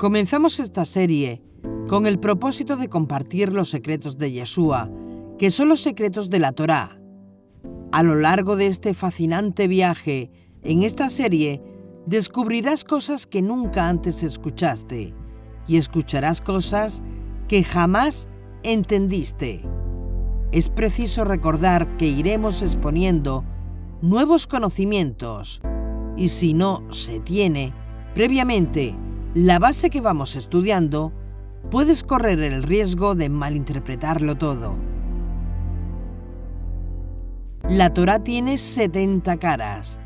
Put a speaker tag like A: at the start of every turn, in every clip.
A: Comenzamos esta serie con el propósito de compartir los secretos de Yeshua, que son los secretos de la Torá. A lo largo de este fascinante viaje, en esta serie, descubrirás cosas que nunca antes escuchaste y escucharás cosas que jamás entendiste. Es preciso recordar que iremos exponiendo nuevos conocimientos y si no se tiene previamente la base que vamos estudiando, puedes correr el riesgo de malinterpretarlo todo. La Torá tiene 70 caras,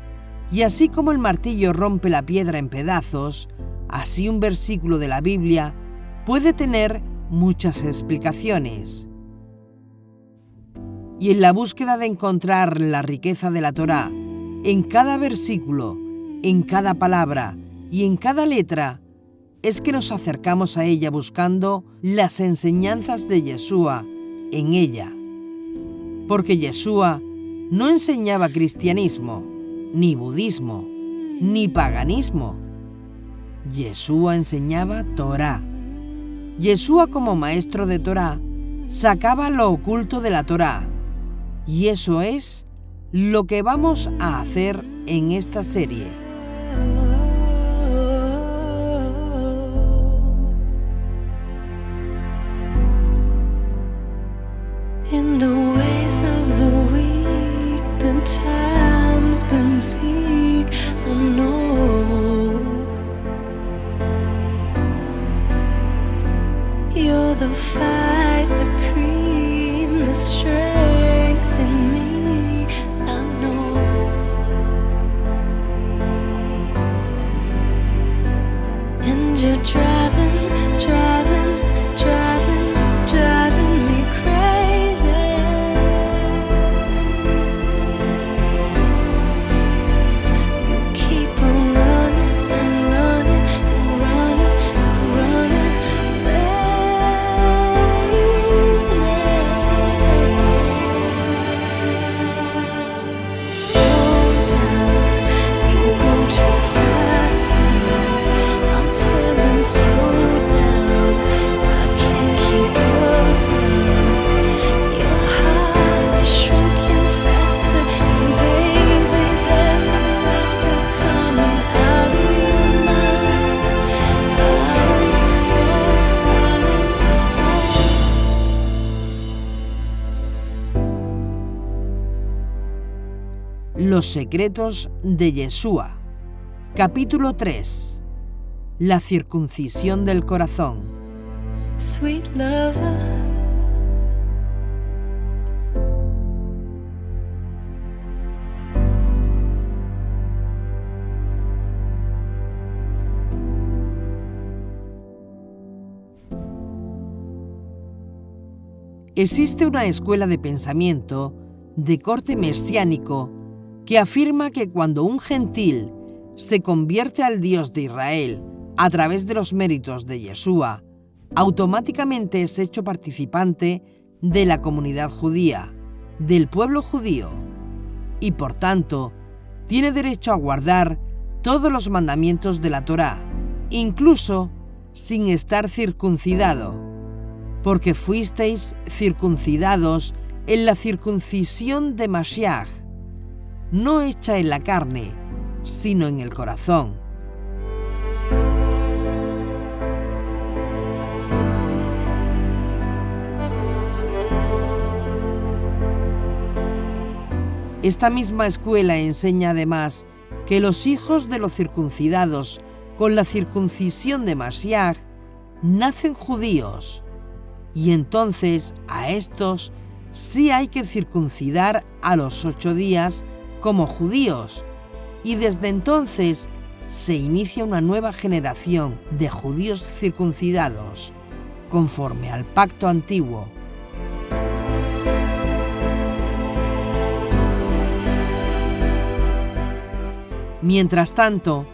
A: y así como el martillo rompe la piedra en pedazos, así un versículo de la Biblia puede tener muchas explicaciones. Y en la búsqueda de encontrar la riqueza de la Torá, en cada versículo, en cada palabra y en cada letra, es que nos acercamos a ella buscando las enseñanzas de Yeshua en ella. Porque Yeshua no enseñaba cristianismo, ni budismo, ni paganismo. Yeshua enseñaba Torá. Yeshua, como maestro de Torá, sacaba lo oculto de la Torá. Y eso es lo que vamos a hacer en esta serie.
B: In the ways of the weak, the time's been bleak, I know. You're the fight, the cream, the strength in me, I know. And you're driving me crazy. You keep on running and running and running and running lately. Slow down, you go too fast now. I'm telling, slow down, I can't keep up now. Your heart is shrinking faster, and baby, there's no laughter coming out of your mouth, out of your soul, out of your soul.
A: Los secretos de Yeshua. Capítulo 3. La circuncisión del corazón.
B: Sweet lover.
A: Existe una escuela de pensamiento de corte mesiánico que afirma que cuando un gentil se convierte al Dios de Israel a través de los méritos de Yeshua, automáticamente es hecho participante de la comunidad judía, del pueblo judío, y por tanto tiene derecho a guardar todos los mandamientos de la Torá, incluso sin estar circuncidado, porque fuisteis circuncidados en la circuncisión de Mashiach, no hecha en la carne, sino en el corazón. Esta misma escuela enseña además que los hijos de los circuncidados con la circuncisión de Mashiach nacen judíos, y entonces a estos sí hay que circuncidar a los 8 días como judíos, y desde entonces se inicia una nueva generación de judíos circuncidados, conforme al pacto antiguo. Mientras tanto,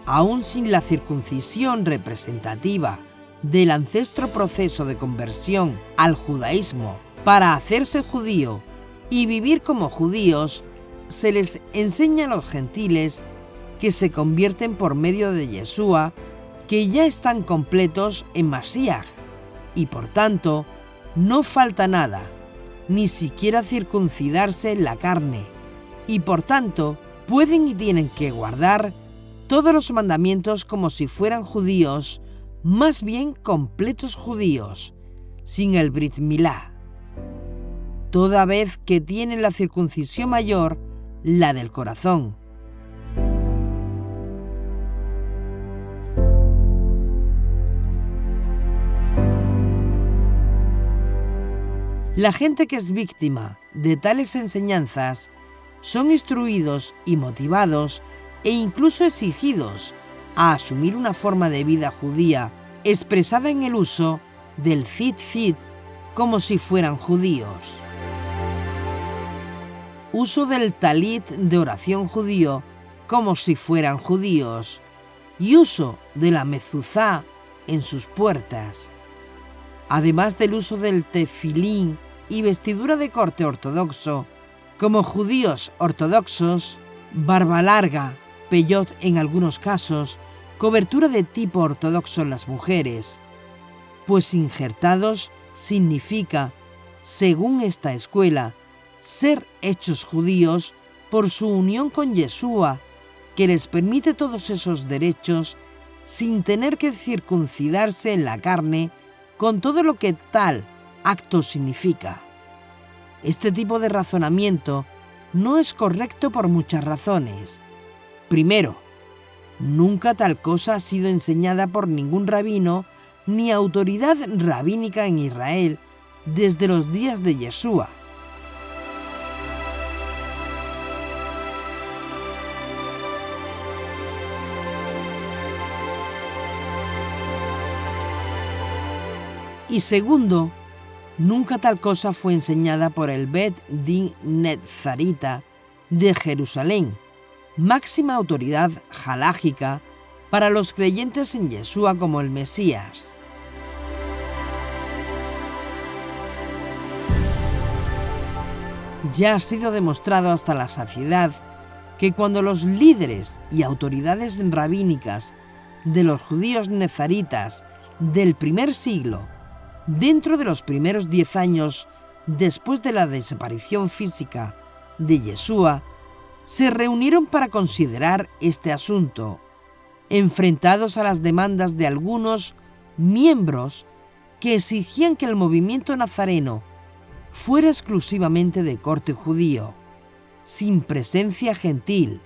A: aún sin la circuncisión representativa del ancestro proceso de conversión al judaísmo para hacerse judío y vivir como judíos, se les enseña a los gentiles que se convierten por medio de Yeshua que ya están completos en Mashiach y por tanto no falta nada, ni siquiera circuncidarse en la carne, y por tanto pueden y tienen que guardar todos los mandamientos como si fueran judíos, más bien completos judíos, sin el Brit Milá, toda vez que tienen la circuncisión mayor, la del corazón. La gente que es víctima de tales enseñanzas son instruidos y motivados e incluso exigidos a asumir una forma de vida judía expresada en el uso del tzitzit como si fueran judíos. Uso del talit de oración judío como si fueran judíos y uso de la mezuzá en sus puertas. Además del uso del tefilín y vestidura de corte ortodoxo, como judíos ortodoxos, barba larga, peyot en algunos casos, cobertura de tipo ortodoxo en las mujeres, pues injertados significa, según esta escuela, ser hechos judíos por su unión con Yeshua, que les permite todos esos derechos sin tener que circuncidarse en la carne con todo lo que tal acto significa. Este tipo de razonamiento no es correcto por muchas razones. Primero, nunca tal cosa ha sido enseñada por ningún rabino ni autoridad rabínica en Israel desde los días de Yeshua. Y segundo, nunca tal cosa fue enseñada por el Bet Din Netzarita de Jerusalén, máxima autoridad halágica para los creyentes en Yeshua como el Mesías. Ya ha sido demostrado hasta la saciedad que cuando los líderes y autoridades rabínicas de los judíos nezaritas del primer siglo, dentro de los primeros 10 años después de la desaparición física de Yeshua, se reunieron para considerar este asunto, enfrentados a las demandas de algunos miembros que exigían que el movimiento nazareno fuera exclusivamente de corte judío, sin presencia gentil,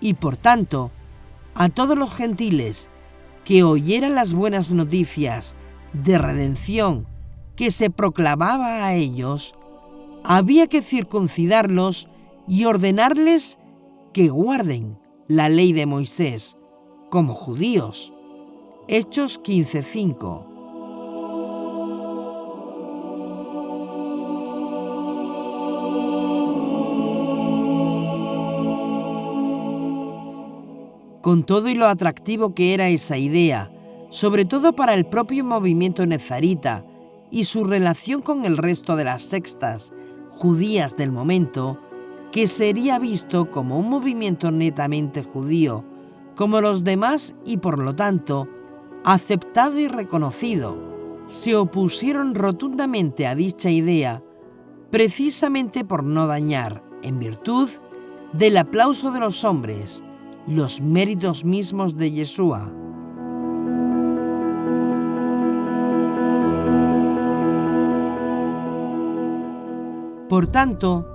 A: y por tanto, a todos los gentiles que oyeran las buenas noticias de redención que se proclamaba a ellos, había que circuncidarlos y ordenarles que guarden la ley de Moisés como judíos. Hechos 15:5. Con todo y lo atractivo que era esa idea, sobre todo para el propio movimiento nezarita y su relación con el resto de las sectas judías del momento, que sería visto como un movimiento netamente judío, como los demás y por lo tanto aceptado y reconocido, se opusieron rotundamente a dicha idea, precisamente por no dañar, en virtud del aplauso de los hombres, los méritos mismos de Yeshua. Por tanto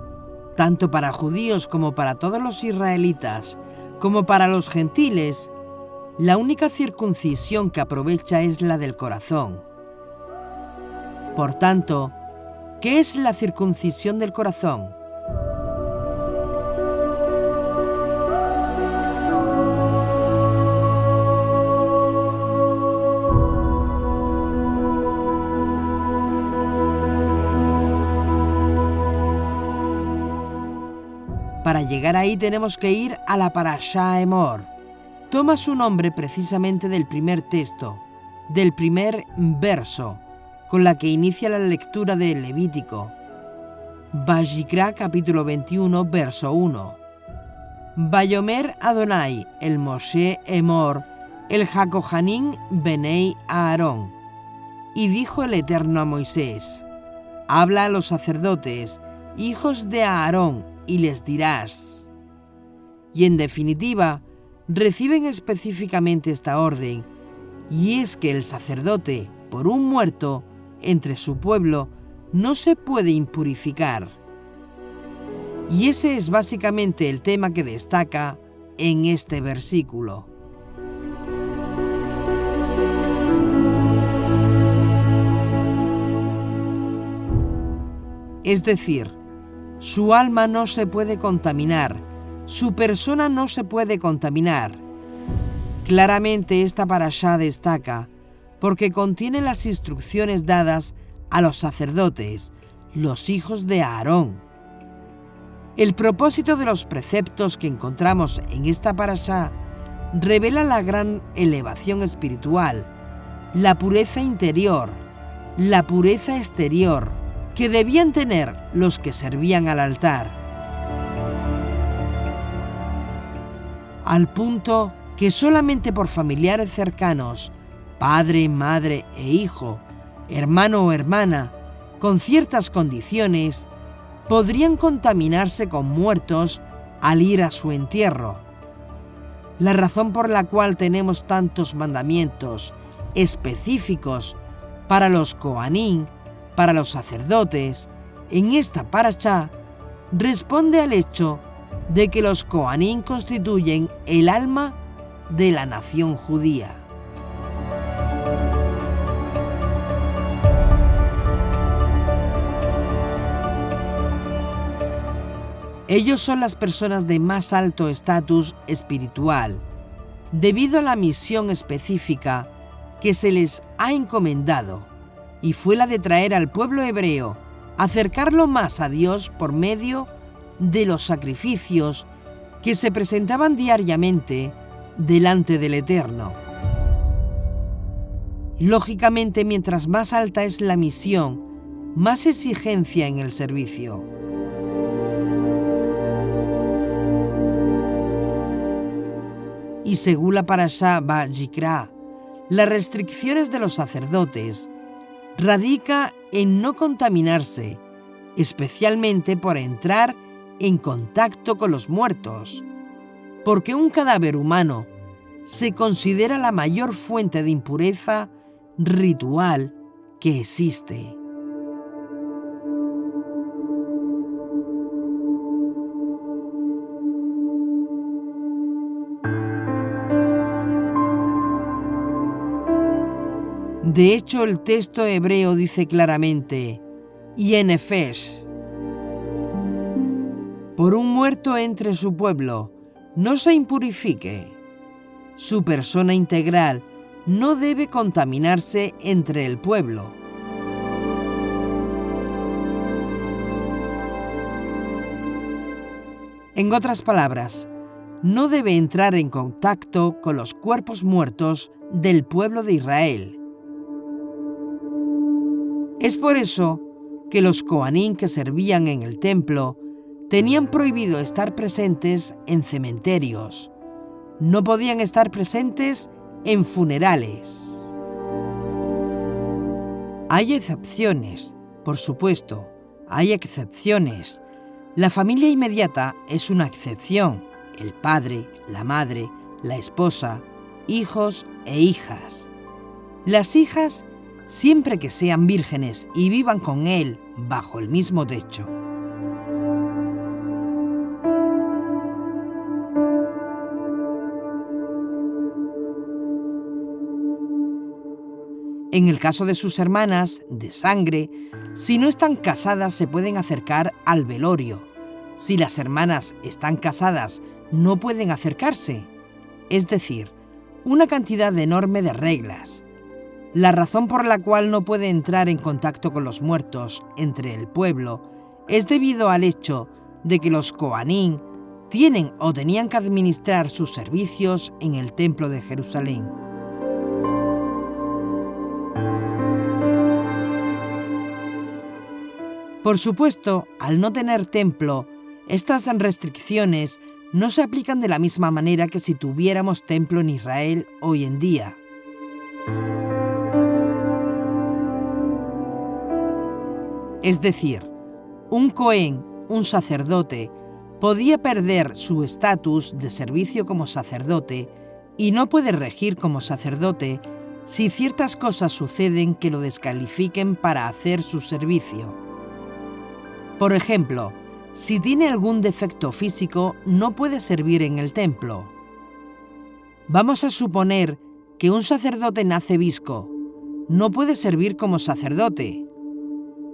A: para judíos como para todos los israelitas, como para los gentiles, la única circuncisión que aprovecha es la del corazón. Por tanto, ¿qué es la circuncisión del corazón? Para llegar ahí tenemos que ir a la Parashá Emor. Toma su nombre precisamente del primer texto, del primer verso, con la que inicia la lectura de Levítico. Vayikra capítulo 21, verso 1. Vayomer Adonai el Moshe Emor, el Jacohanín Benei Aarón. Y dijo el Eterno a Moisés: habla a los sacerdotes, hijos de Aarón, y les dirás. Y en definitiva, reciben específicamente esta orden, y es que el sacerdote, por un muerto, entre su pueblo, no se puede impurificar. Y ese es básicamente el tema que destaca en este versículo. Es decir, su alma no se puede contaminar, su persona no se puede contaminar. Claramente esta parashá destaca porque contiene las instrucciones dadas a los sacerdotes, los hijos de Aarón. El propósito de los preceptos que encontramos en esta parashá revela la gran elevación espiritual, la pureza interior, la pureza exterior que debían tener los que servían al altar. Al punto que solamente por familiares cercanos, padre, madre e hijo, hermano o hermana, con ciertas condiciones, podrían contaminarse con muertos al ir a su entierro. La razón por la cual tenemos tantos mandamientos específicos para los Kohanim, para los sacerdotes, en esta parashá, responde al hecho de que los Kohanim constituyen el alma de la nación judía. Ellos son las personas de más alto estatus espiritual, debido a la misión específica que se les ha encomendado, y fue la de traer al pueblo hebreo, acercarlo más a Dios por medio de los sacrificios que se presentaban diariamente delante del Eterno. Lógicamente, mientras más alta es la misión, más exigencia en el servicio. Y según la parashá Vayikra, las restricciones de los sacerdotes radica en no contaminarse, especialmente por entrar en contacto con los muertos, porque un cadáver humano se considera la mayor fuente de impureza ritual que existe. De hecho, el texto hebreo dice claramente, Yenefesh, por un muerto entre su pueblo, no se impurifique. Su persona integral no debe contaminarse entre el pueblo. En otras palabras, no debe entrar en contacto con los cuerpos muertos del pueblo de Israel. Es por eso que los Kohanim que servían en el templo tenían prohibido estar presentes en cementerios. No podían estar presentes en funerales. Hay excepciones, por supuesto, hay excepciones. La familia inmediata es una excepción. El padre, la madre, la esposa, hijos e hijas. Las hijas, siempre que sean vírgenes y vivan con él bajo el mismo techo. En el caso de sus hermanas, de sangre, si no están casadas se pueden acercar al velorio. Si las hermanas están casadas, no pueden acercarse. Es decir, una cantidad enorme de reglas. La razón por la cual no puede entrar en contacto con los muertos entre el pueblo es debido al hecho de que los Kohanim tienen o tenían que administrar sus servicios en el templo de Jerusalén. Por supuesto, al no tener templo, estas restricciones no se aplican de la misma manera que si tuviéramos templo en Israel hoy en día. Es decir, un Cohen, un sacerdote, podía perder su estatus de servicio como sacerdote y no puede regir como sacerdote si ciertas cosas suceden que lo descalifiquen para hacer su servicio. Por ejemplo, si tiene algún defecto físico, no puede servir en el templo. Vamos a suponer que un sacerdote nace visco, no puede servir como sacerdote.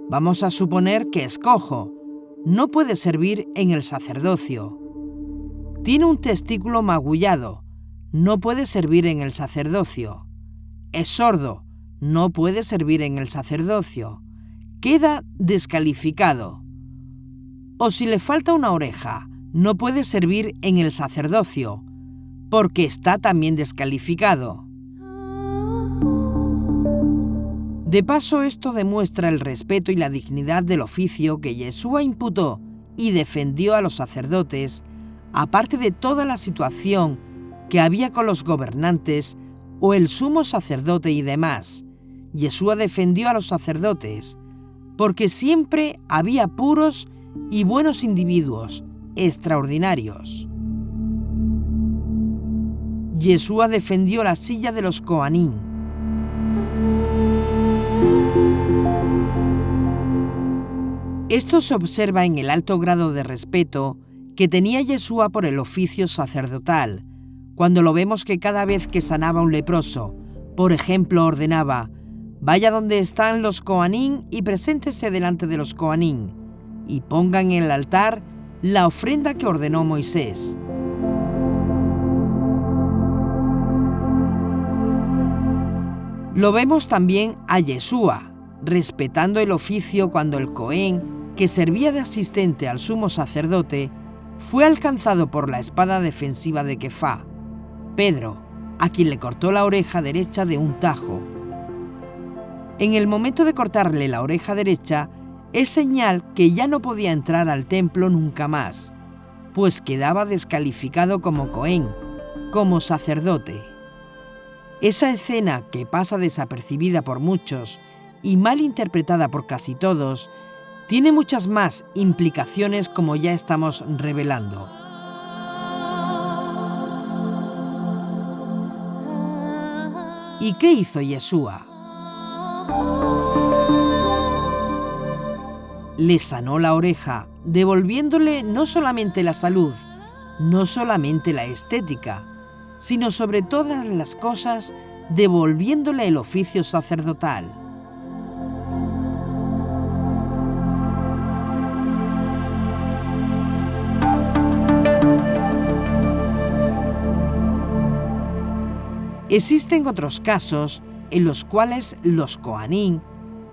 A: Vamos a suponer que es cojo, no puede servir en el sacerdocio. Tiene un testículo magullado, no puede servir en el sacerdocio. Es sordo, no puede servir en el sacerdocio. Queda descalificado. O si le falta una oreja, no puede servir en el sacerdocio, porque está también descalificado. De paso, esto demuestra el respeto y la dignidad del oficio que Yeshua imputó y defendió a los sacerdotes, aparte de toda la situación que había con los gobernantes o el sumo sacerdote y demás. Yeshua defendió a los sacerdotes, porque siempre había puros y buenos individuos extraordinarios. Yeshua defendió la silla de los Coanín. Esto se observa en el alto grado de respeto que tenía Yeshua por el oficio sacerdotal, cuando lo vemos que cada vez que sanaba a un leproso, por ejemplo, ordenaba: vaya donde están los Coanín y preséntese delante de los Coanín, y pongan en el altar la ofrenda que ordenó Moisés. Lo vemos también a Yeshua, respetando el oficio cuando el Cohen, que servía de asistente al sumo sacerdote, fue alcanzado por la espada defensiva de Kefá, Pedro, a quien le cortó la oreja derecha de un tajo. En el momento de cortarle la oreja derecha, es señal que ya no podía entrar al templo nunca más, pues quedaba descalificado como Cohen, como sacerdote. Esa escena, que pasa desapercibida por muchos y mal interpretada por casi todos, tiene muchas más implicaciones, como ya estamos revelando. ¿Y qué hizo Yeshua? Le sanó la oreja, devolviéndole no solamente la salud, no solamente la estética, sino sobre todas las cosas, devolviéndole el oficio sacerdotal. Existen otros casos en los cuales los Coanín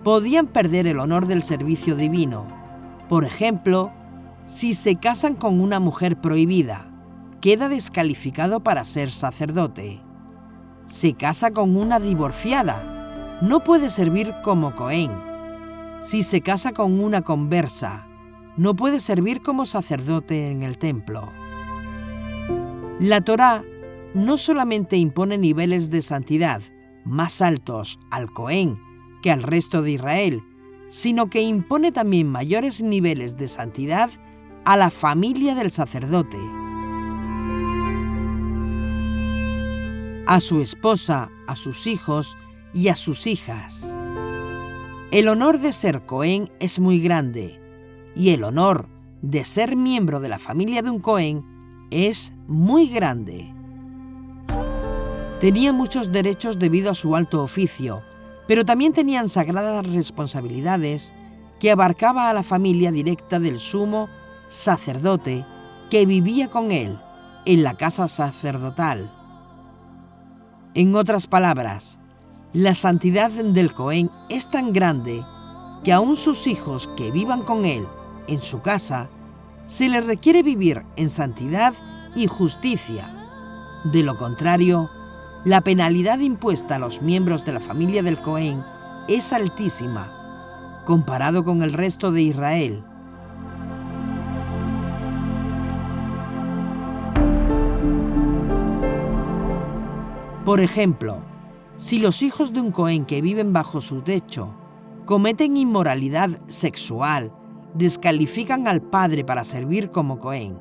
A: podían perder el honor del servicio divino. Por ejemplo, si se casan con una mujer prohibida, queda descalificado para ser sacerdote. Se casa con una divorciada, no puede servir como Cohen. Si se casa con una conversa, no puede servir como sacerdote en el templo. La Torá no solamente impone niveles de santidad más altos al Cohen que al resto de Israel, sino que impone también mayores niveles de santidad a la familia del sacerdote. A su esposa, a sus hijos y a sus hijas. El honor de ser Cohen es muy grande, y el honor de ser miembro de la familia de un Cohen es muy grande. Tenía muchos derechos debido a su alto oficio, pero también tenían sagradas responsabilidades que abarcaba a la familia directa del sumo sacerdote que vivía con él en la casa sacerdotal. En otras palabras, la santidad del Cohen es tan grande que aún sus hijos que vivan con él en su casa, se les requiere vivir en santidad y justicia. De lo contrario, la penalidad impuesta a los miembros de la familia del Cohen es altísima, comparado con el resto de Israel. Por ejemplo, si los hijos de un Cohen que viven bajo su techo cometen inmoralidad sexual, descalifican al padre para servir como Cohen,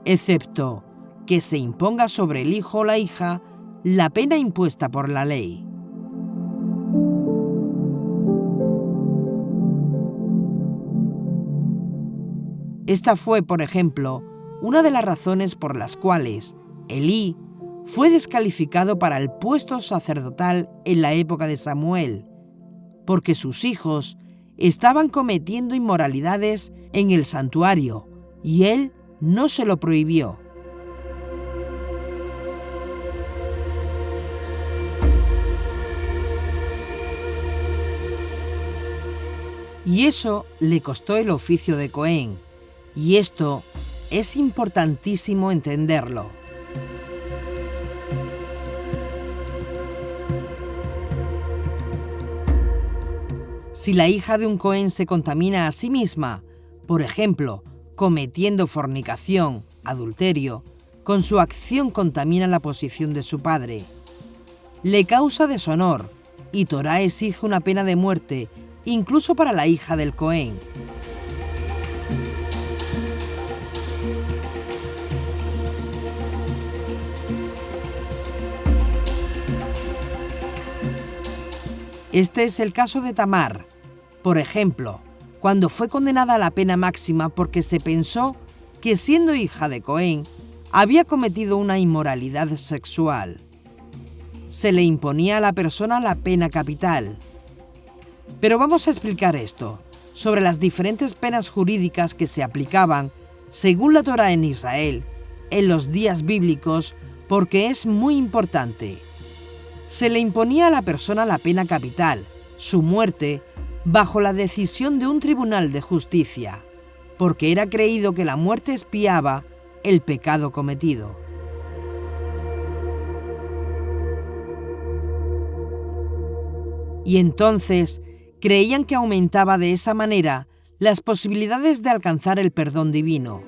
A: excepto que se imponga sobre el hijo o la hija la pena impuesta por la ley. Esta fue, por ejemplo, una de las razones por las cuales Elí fue descalificado para el puesto sacerdotal en la época de Samuel, porque sus hijos estaban cometiendo inmoralidades en el santuario y él no se lo prohibió. Y eso le costó el oficio de Cohen, y esto es importantísimo entenderlo. Si la hija de un Cohen se contamina a sí misma, por ejemplo, cometiendo fornicación, adulterio, con su acción contamina la posición de su padre. Le causa deshonor, y Torá exige una pena de muerte, incluso para la hija del Cohen. Este es el caso de Tamar, por ejemplo, cuando fue condenada a la pena máxima porque se pensó que, siendo hija de Cohen, había cometido una inmoralidad sexual. Se le imponía a la persona la pena capital. Pero vamos a explicar esto, sobre las diferentes penas jurídicas que se aplicaban según la Torá en Israel, en los días bíblicos, porque es muy importante. Se le imponía a la persona la pena capital, su muerte, bajo la decisión de un tribunal de justicia, porque era creído que la muerte expiaba el pecado cometido. Y entonces creían que aumentaba de esa manera las posibilidades de alcanzar el perdón divino.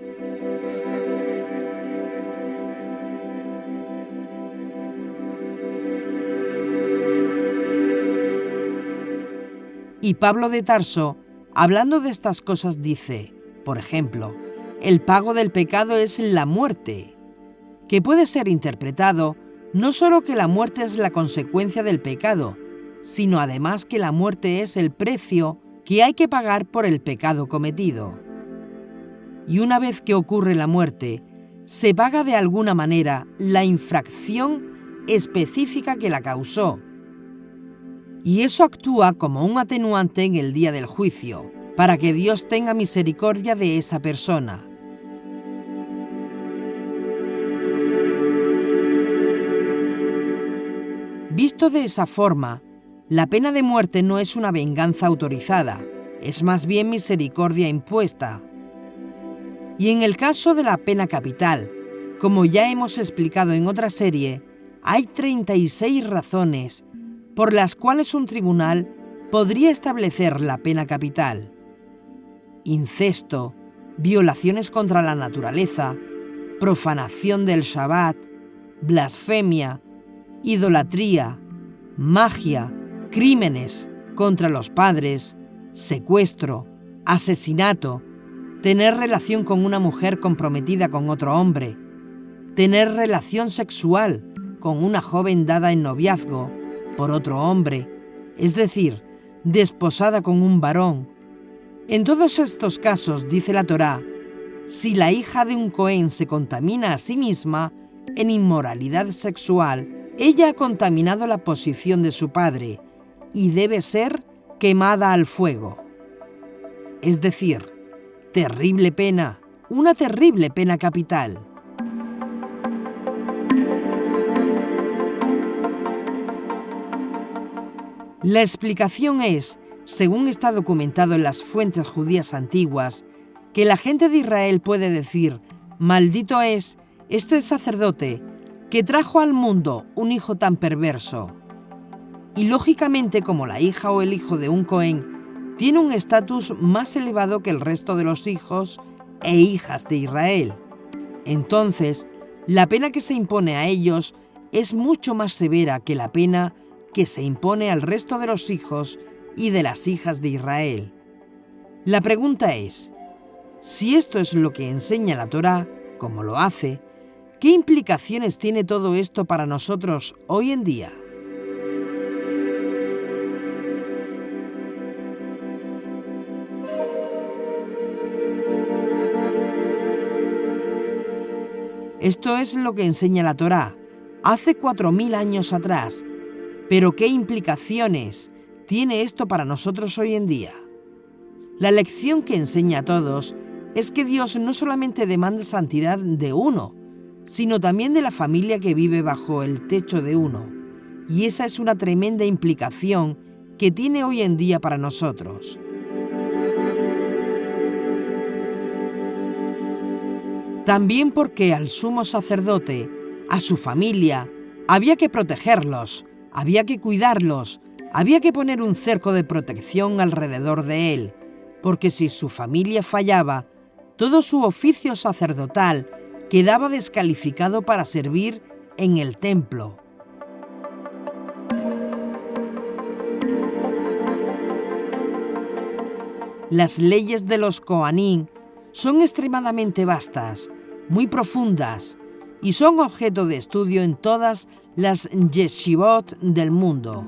A: Y Pablo de Tarso, hablando de estas cosas, dice, por ejemplo, el pago del pecado es la muerte, que puede ser interpretado no solo que la muerte es la consecuencia del pecado, sino además que la muerte es el precio que hay que pagar por el pecado cometido. Y una vez que ocurre la muerte, se paga de alguna manera la infracción específica que la causó. Y eso actúa como un atenuante en el día del juicio, para que Dios tenga misericordia de esa persona. Visto de esa forma, la pena de muerte no es una venganza autorizada, es más bien misericordia impuesta. Y en el caso de la pena capital, como ya hemos explicado en otra serie, hay 36 razones por las cuales un tribunal podría establecer la pena capital: incesto, violaciones contra la naturaleza, profanación del Shabbat, blasfemia, idolatría, magia, crímenes contra los padres, secuestro, asesinato, tener relación con una mujer comprometida con otro hombre, tener relación sexual con una joven dada en noviazgo por otro hombre, es decir, desposada con un varón. En todos estos casos, dice la Torá, si la hija de un Cohen se contamina a sí misma en inmoralidad sexual, ella ha contaminado la posición de su padre y debe ser quemada al fuego. Es decir, terrible pena, una terrible pena capital. La explicación es, según está documentado en las fuentes judías antiguas, que la gente de Israel puede decir: maldito es este sacerdote que trajo al mundo un hijo tan perverso. Y lógicamente, como la hija o el hijo de un Cohen tiene un estatus más elevado que el resto de los hijos e hijas de Israel, entonces la pena que se impone a ellos es mucho más severa que la pena que se impone al resto de los hijos y de las hijas de Israel. La pregunta es, si esto es lo que enseña la Torá, como lo hace, ¿qué implicaciones tiene todo esto para nosotros hoy en día? Esto es lo que enseña la Torá, hace 4000 años atrás. Pero ¿qué implicaciones tiene esto para nosotros hoy en día? La lección que enseña a todos es que Dios no solamente demanda santidad de uno, sino también de la familia que vive bajo el techo de uno. Y esa es una tremenda implicación que tiene hoy en día para nosotros. También porque al sumo sacerdote, a su familia, había que protegerlos, había que cuidarlos, había que poner un cerco de protección alrededor de él, porque si su familia fallaba, todo su oficio sacerdotal quedaba descalificado para servir en el templo. Las leyes de los Kohanim son extremadamente vastas, muy profundas, y son objeto de estudio en todas las yeshivot del mundo.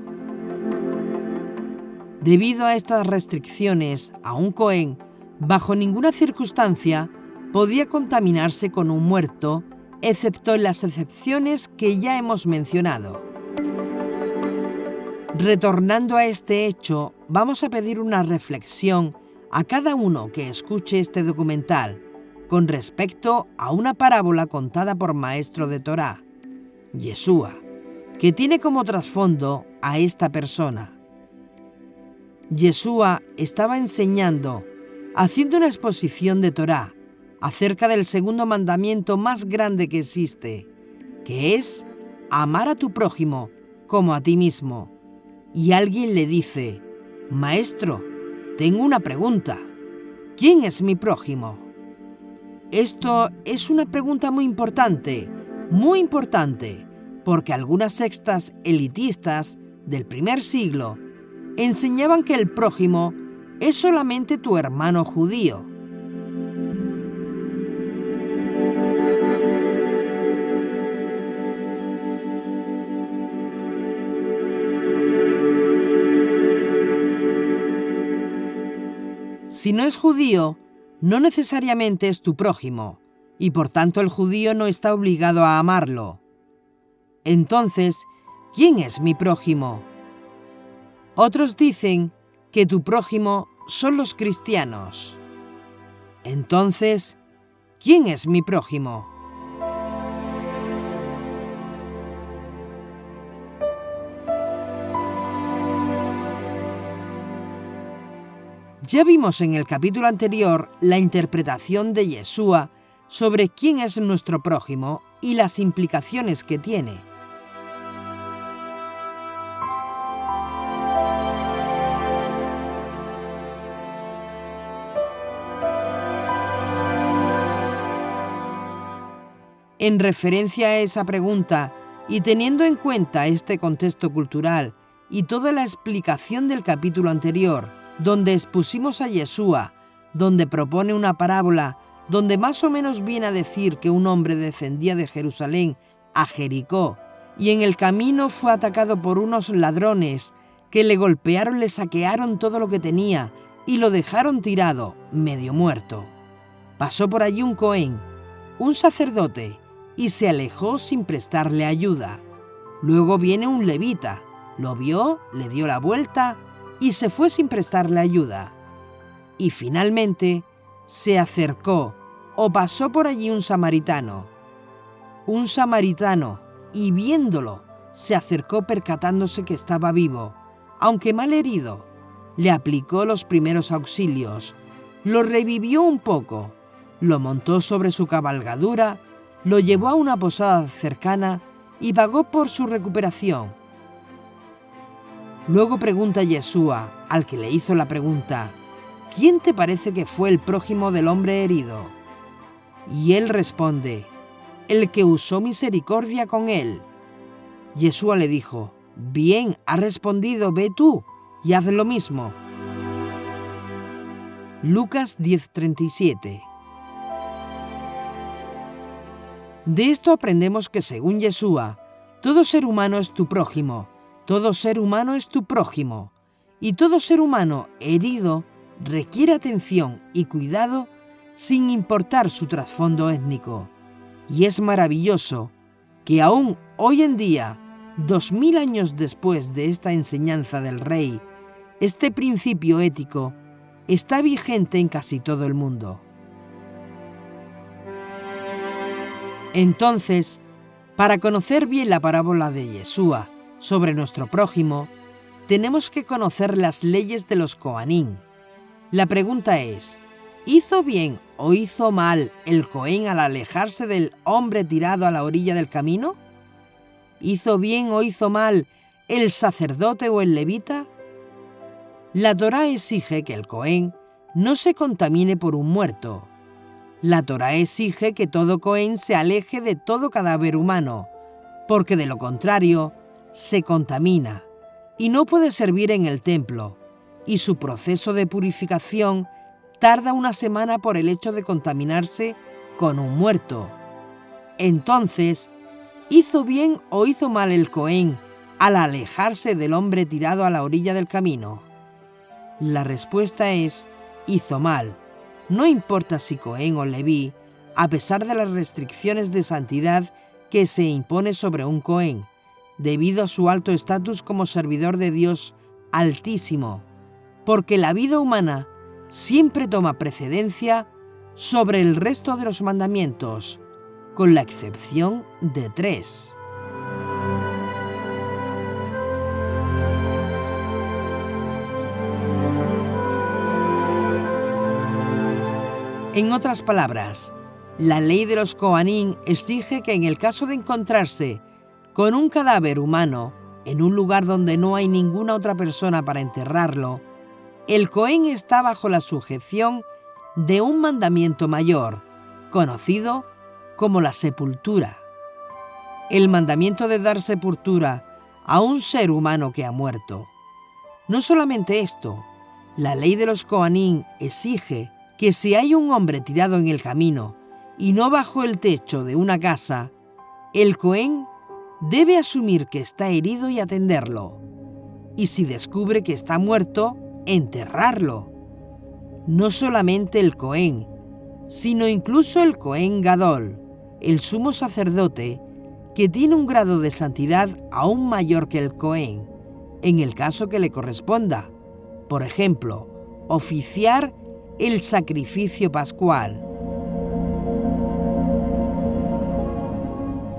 A: Debido a estas restricciones, a un Cohen, bajo ninguna circunstancia, podía contaminarse con un muerto, excepto en las excepciones que ya hemos mencionado. Retornando a este hecho, vamos a pedir una reflexión a cada uno que escuche este documental con respecto a una parábola contada por maestro de Torá, Yeshua, que tiene como trasfondo a esta persona. Yeshua estaba enseñando, haciendo una exposición de Torá acerca del segundo mandamiento más grande que existe, que es amar a tu prójimo como a ti mismo. Y alguien le dice, Maestro, tengo una pregunta. ¿Quién es mi prójimo? Esto es una pregunta muy importante, porque algunas sectas elitistas del primer siglo enseñaban que el prójimo es solamente tu hermano judío. Si no es judío, no necesariamente es tu prójimo, y por tanto el judío no está obligado a amarlo. Entonces, ¿quién es mi prójimo? Otros dicen que tu prójimo son los cristianos. Entonces, ¿quién es mi prójimo? Ya vimos en el capítulo anterior la interpretación de Yeshua sobre quién es nuestro prójimo y las implicaciones que tiene. En referencia a esa pregunta y teniendo en cuenta este contexto cultural y toda la explicación del capítulo anterior, donde expusimos a Yeshua, donde propone una parábola, donde más o menos viene a decir que un hombre descendía de Jerusalén a Jericó y en el camino fue atacado por unos ladrones que le golpearon, le saquearon todo lo que tenía y lo dejaron tirado, medio muerto. Pasó por allí un Cohen, un sacerdote, y se alejó sin prestarle ayuda. Luego viene un levita, lo vio, le dio la vuelta y se fue sin prestarle ayuda. Y finalmente se acercó o pasó por allí un samaritano. Un samaritano, y viéndolo, se acercó percatándose que estaba vivo, aunque mal herido. Le aplicó los primeros auxilios, lo revivió un poco, lo montó sobre su cabalgadura, lo llevó a una posada cercana y pagó por su recuperación. Luego pregunta Yeshua al que le hizo la pregunta, ¿quién te parece que fue el prójimo del hombre herido? Y él responde, el que usó misericordia con él. Yeshua le dijo: «Bien, has respondido, ve tú y haz lo mismo». Lucas 10:37. De esto aprendemos que, según Yeshua, todo ser humano es tu prójimo, todo ser humano es tu prójimo, y todo ser humano herido requiere atención y cuidado sin importar su trasfondo étnico. Y es maravilloso que aún hoy en día, 2000 años después de esta enseñanza del Rey, este principio ético está vigente en casi todo el mundo. Entonces, para conocer bien la parábola de Yeshua sobre nuestro prójimo, tenemos que conocer las leyes de los Cohanim. La pregunta es: ¿hizo bien o hizo mal el Cohen al alejarse del hombre tirado a la orilla del camino? ¿Hizo bien o hizo mal el sacerdote o el levita? La Torá exige que el Cohen no se contamine por un muerto. La Torá exige que todo Cohen se aleje de todo cadáver humano, porque de lo contrario se contamina y no puede servir en el templo, y su proceso de purificación tarda una semana por el hecho de contaminarse con un muerto. Entonces, ¿hizo bien o hizo mal el Cohen al alejarse del hombre tirado a la orilla del camino? La respuesta es: hizo mal. No importa si Cohen o Leví, a pesar de las restricciones de santidad que se impone sobre un Cohen, debido a su alto estatus como servidor de Dios Altísimo, porque la vida humana siempre toma precedencia sobre el resto de los mandamientos, con la excepción de 3. En otras palabras, la ley de los Cohanim exige que en el caso de encontrarse con un cadáver humano en un lugar donde no hay ninguna otra persona para enterrarlo, el Cohen está bajo la sujeción de un mandamiento mayor, conocido como la sepultura. El mandamiento de dar sepultura a un ser humano que ha muerto. No solamente esto, la ley de los Cohanim exige que si hay un hombre tirado en el camino y no bajo el techo de una casa, el Cohen debe asumir que está herido y atenderlo. Y si descubre que está muerto, enterrarlo. No solamente el Cohen, sino incluso el Cohen Gadol, el sumo sacerdote, que tiene un grado de santidad aún mayor que el Cohen, en el caso que le corresponda. Por ejemplo, oficiar el sacrificio pascual.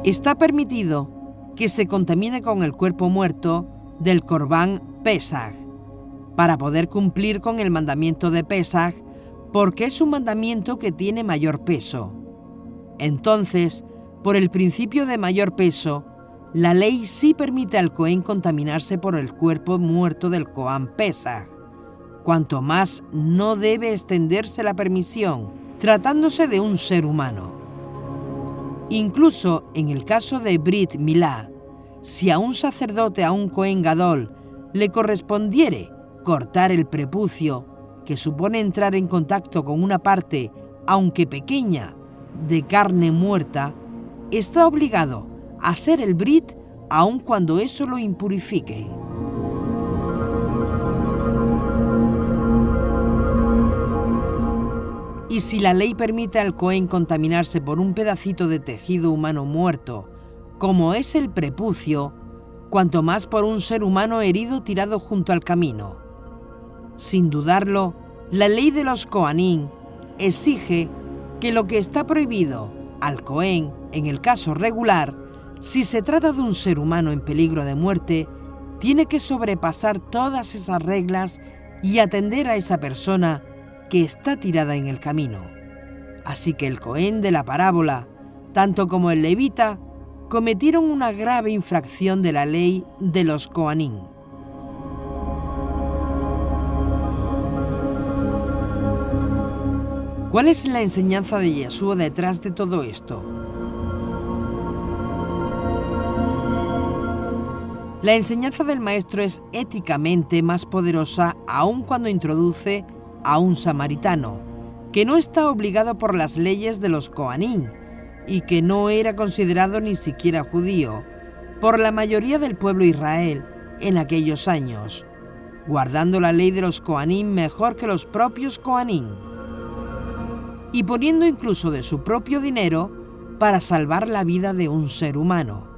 A: Está permitido que se contamine con el cuerpo muerto del Corbán Pesaj, para poder cumplir con el mandamiento de Pesaj, porque es un mandamiento que tiene mayor peso. Entonces, por el principio de mayor peso, la ley sí permite al Cohen contaminarse por el cuerpo muerto del Corbán Pesaj. Cuanto más no debe extenderse la permisión, tratándose de un ser humano. Incluso en el caso de Brit Milá, si a un sacerdote, a un Cohen Gadol, le correspondiere cortar el prepucio, que supone entrar en contacto con una parte, aunque pequeña, de carne muerta, está obligado a hacer el Brit aun cuando eso lo impurifique. Y si la ley permite al Cohen contaminarse por un pedacito de tejido humano muerto, como es el prepucio, cuanto más por un ser humano herido tirado junto al camino. Sin dudarlo, la ley de los Cohanim exige que lo que está prohibido al Cohen, en el caso regular, si se trata de un ser humano en peligro de muerte, tiene que sobrepasar todas esas reglas y atender a esa persona que está tirada en el camino. Así que el Cohen de la parábola, tanto como el levita, cometieron una grave infracción de la ley de los Cohanim. ¿Cuál es la enseñanza de Yeshua detrás de todo esto? La enseñanza del maestro es éticamente más poderosa aun cuando introduce a un samaritano, que no está obligado por las leyes de los Coanín y que no era considerado ni siquiera judío por la mayoría del pueblo Israel en aquellos años, guardando la ley de los Coanín mejor que los propios Coanín, y poniendo incluso de su propio dinero para salvar la vida de un ser humano.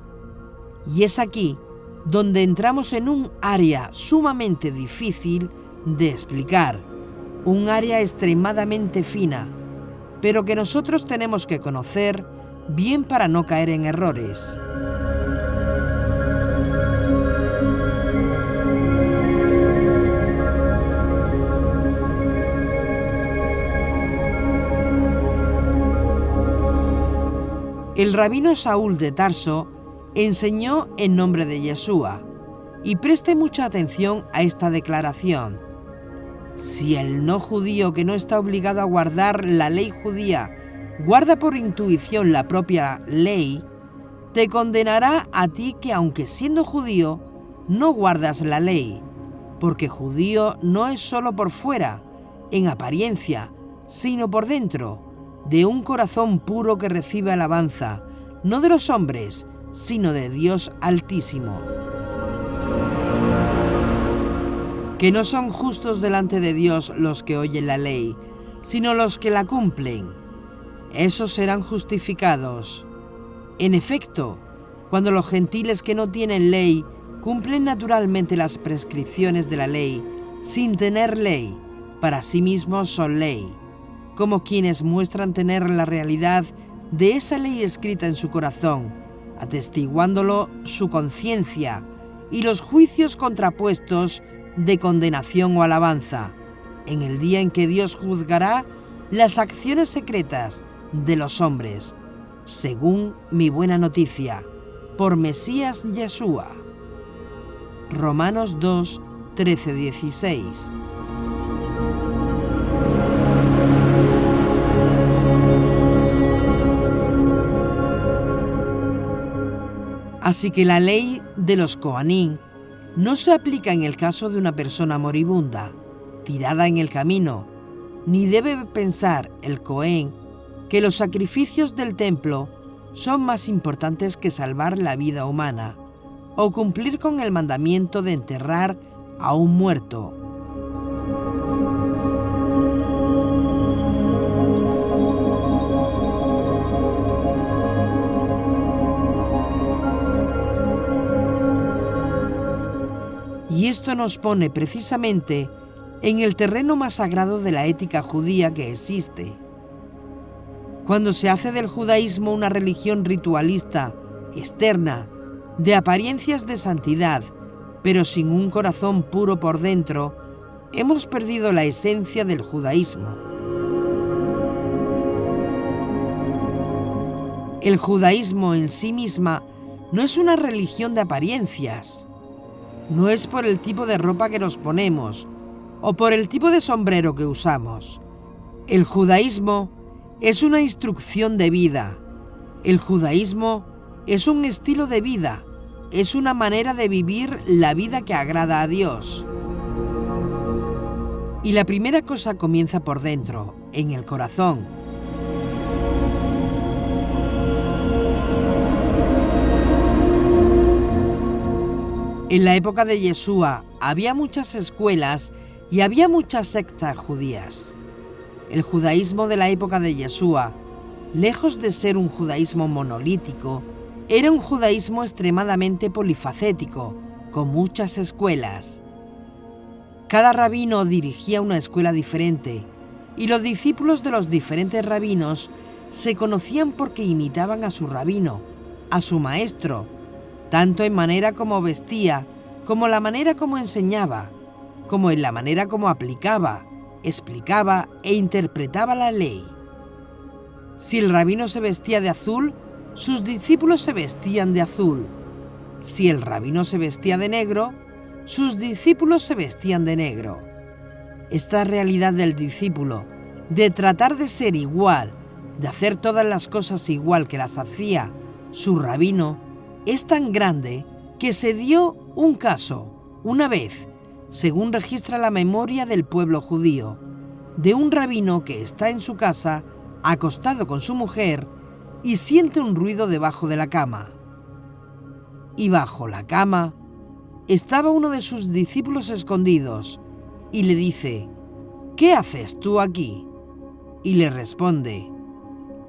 A: Y es aquí donde entramos en un área sumamente difícil de explicar, un área extremadamente fina, pero que nosotros tenemos que conocer bien para no caer en errores. El rabino Saúl de Tarso enseñó en nombre de Yeshua, y preste mucha atención a esta declaración. Si el no judío que no está obligado a guardar la ley judía guarda por intuición la propia ley, te condenará a ti que aunque siendo judío no guardas la ley, porque judío no es solo por fuera, en apariencia, sino por dentro, de un corazón puro que recibe alabanza, no de los hombres, sino de Dios Altísimo. Que no son justos delante de Dios los que oyen la ley, sino los que la cumplen. Esos serán justificados. En efecto, cuando los gentiles que no tienen ley cumplen naturalmente las prescripciones de la ley, sin tener ley, para sí mismos son ley, como quienes muestran tener la realidad de esa ley escrita en su corazón, atestiguándolo su conciencia y los juicios contrapuestos de condenación o alabanza, en el día en que Dios juzgará las acciones secretas de los hombres, según mi buena noticia, por Mesías Yeshua. Romanos 2, 13-16. Así que la ley de los Coanín no se aplica en el caso de una persona moribunda, tirada en el camino, ni debe pensar el Cohen que los sacrificios del templo son más importantes que salvar la vida humana o cumplir con el mandamiento de enterrar a un muerto. Y esto nos pone precisamente en el terreno más sagrado de la ética judía que existe. Cuando se hace del judaísmo una religión ritualista, externa, de apariencias de santidad, pero sin un corazón puro por dentro, hemos perdido la esencia del judaísmo. El judaísmo en sí misma no es una religión de apariencias. No es por el tipo de ropa que nos ponemos o por el tipo de sombrero que usamos. El judaísmo es una instrucción de vida. El judaísmo es un estilo de vida, es una manera de vivir la vida que agrada a Dios. Y la primera cosa comienza por dentro, en el corazón. En la época de Yeshua había muchas escuelas y había muchas sectas judías. El judaísmo de la época de Yeshua, lejos de ser un judaísmo monolítico, era un judaísmo extremadamente polifacético, con muchas escuelas. Cada rabino dirigía una escuela diferente, y los discípulos de los diferentes rabinos se conocían porque imitaban a su rabino, a su maestro, tanto en manera como vestía, como la manera como enseñaba, como en la manera como aplicaba, explicaba e interpretaba la ley. Si el rabino se vestía de azul, sus discípulos se vestían de azul. Si el rabino se vestía de negro, sus discípulos se vestían de negro. Esta realidad del discípulo, de tratar de ser igual, de hacer todas las cosas igual que las hacía su rabino, es tan grande que se dio un caso, una vez, según registra la memoria del pueblo judío, de un rabino que está en su casa, acostado con su mujer, y siente un ruido debajo de la cama. Y bajo la cama estaba uno de sus discípulos escondidos, y le dice: «¿Qué haces tú aquí?». Y le responde: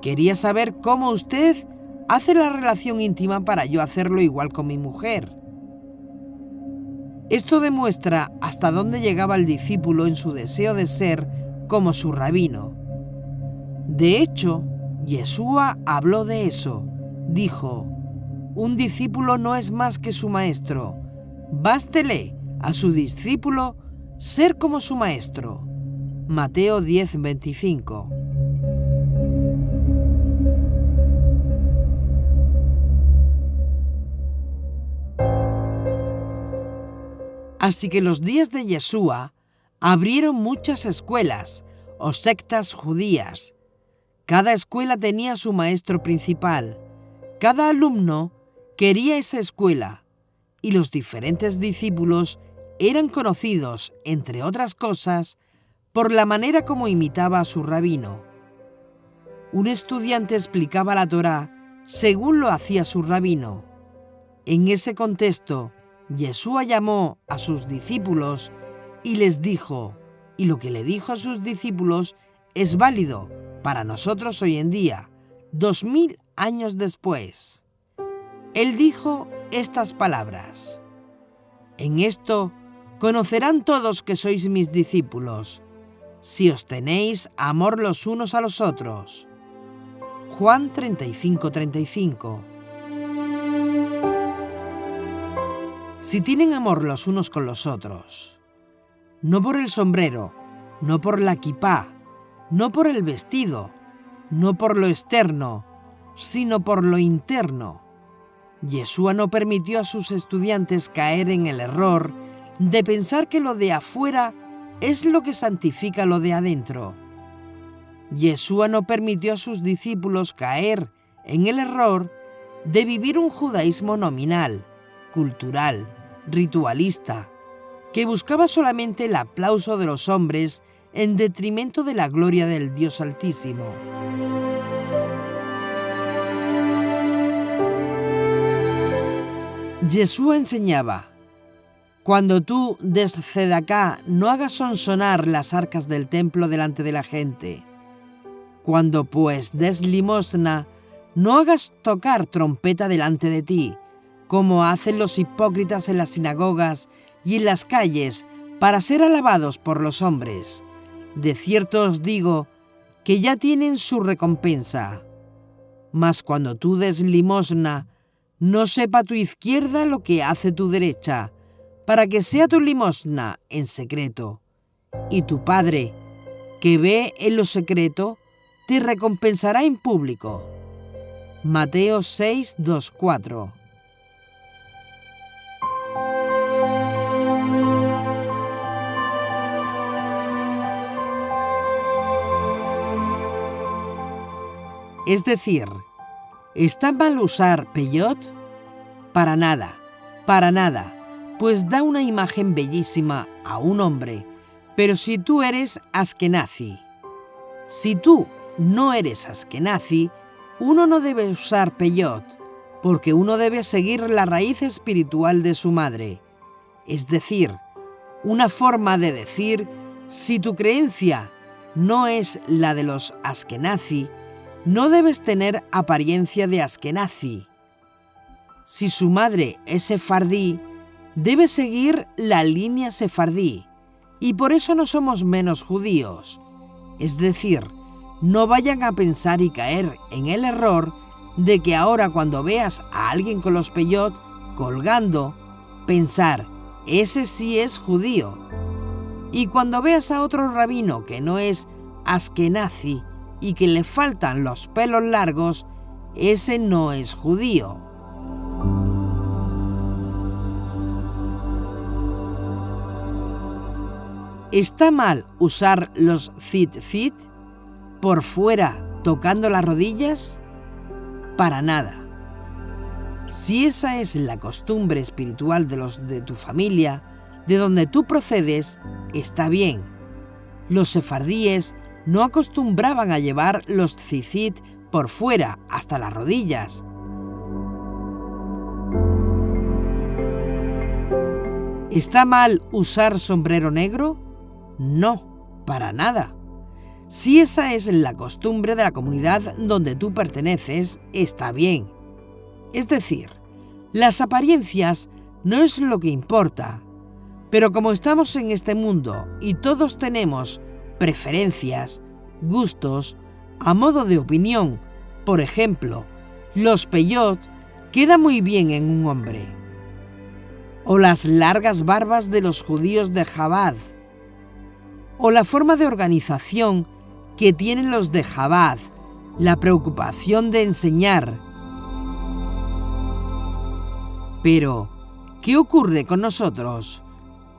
A: «Quería saber cómo usted hace la relación íntima para yo hacerlo igual con mi mujer». Esto demuestra hasta dónde llegaba el discípulo en su deseo de ser como su rabino. De hecho, Yeshua habló de eso. Dijo: «Un discípulo no es más que su maestro. Bástele a su discípulo ser como su maestro». Mateo 10:25. Así que los días de Yeshua abrieron muchas escuelas o sectas judías. Cada escuela tenía su maestro principal. Cada alumno quería esa escuela y los diferentes discípulos eran conocidos, entre otras cosas, por la manera como imitaba a su rabino. Un estudiante explicaba la Torá según lo hacía su rabino. En ese contexto, Yeshua llamó a sus discípulos y les dijo, y lo que le dijo a sus discípulos es válido para nosotros hoy en día, 2000 años después. Él dijo estas palabras: «En esto conocerán todos que sois mis discípulos, si os tenéis amor los unos a los otros». Juan 35:35. Si tienen amor los unos con los otros, no por el sombrero, no por la kipá, no por el vestido, no por lo externo, sino por lo interno. Yeshua no permitió a sus estudiantes caer en el error de pensar que lo de afuera es lo que santifica lo de adentro. Yeshua no permitió a sus discípulos caer en el error de vivir un judaísmo nominal, cultural, ritualista, que buscaba solamente el aplauso de los hombres en detrimento de la gloria del Dios Altísimo. Yeshua enseñaba: «Cuando tú des tzedaká, no hagas sonsonar las arcas del templo delante de la gente. Cuando pues des limosna, no hagas tocar trompeta delante de ti, como hacen los hipócritas en las sinagogas y en las calles, para ser alabados por los hombres. De cierto os digo que ya tienen su recompensa. Mas cuando tú des limosna, no sepa tu izquierda lo que hace tu derecha, para que sea tu limosna en secreto. Y tu Padre, que ve en lo secreto, te recompensará en público». Mateo 6:2-4. Es decir, ¿está mal usar peyot? Para nada, pues da una imagen bellísima a un hombre. Pero si tú eres askenazi, si tú no eres askenazi, uno no debe usar peyot, porque uno debe seguir la raíz espiritual de su madre. Es decir, una forma de decir, si tu creencia no es la de los askenazi, no debes tener apariencia de askenazi. Si su madre es sefardí, debe seguir la línea sefardí, y por eso no somos menos judíos. Es decir, no vayan a pensar y caer en el error de que ahora cuando veas a alguien con los peyot colgando, pensar, ese sí es judío. Y cuando veas a otro rabino que no es askenazi y que le faltan los pelos largos, ese no es judío. ¿Está mal usar los tzitzit por fuera tocando las rodillas? Para nada. Si esa es la costumbre espiritual de los de tu familia, de donde tú procedes, está bien. Los sefardíes no acostumbraban a llevar los tzitzit por fuera hasta las rodillas. ¿Está mal usar sombrero negro? No, para nada. Si esa es la costumbre de la comunidad donde tú perteneces, está bien. Es decir, las apariencias no es lo que importa, pero como estamos en este mundo y todos tenemos preferencias, gustos, a modo de opinión, por ejemplo, los peyot queda muy bien en un hombre, o las largas barbas de los judíos de Chabad, o la forma de organización que tienen los de Chabad, la preocupación de enseñar. Pero, ¿qué ocurre con nosotros?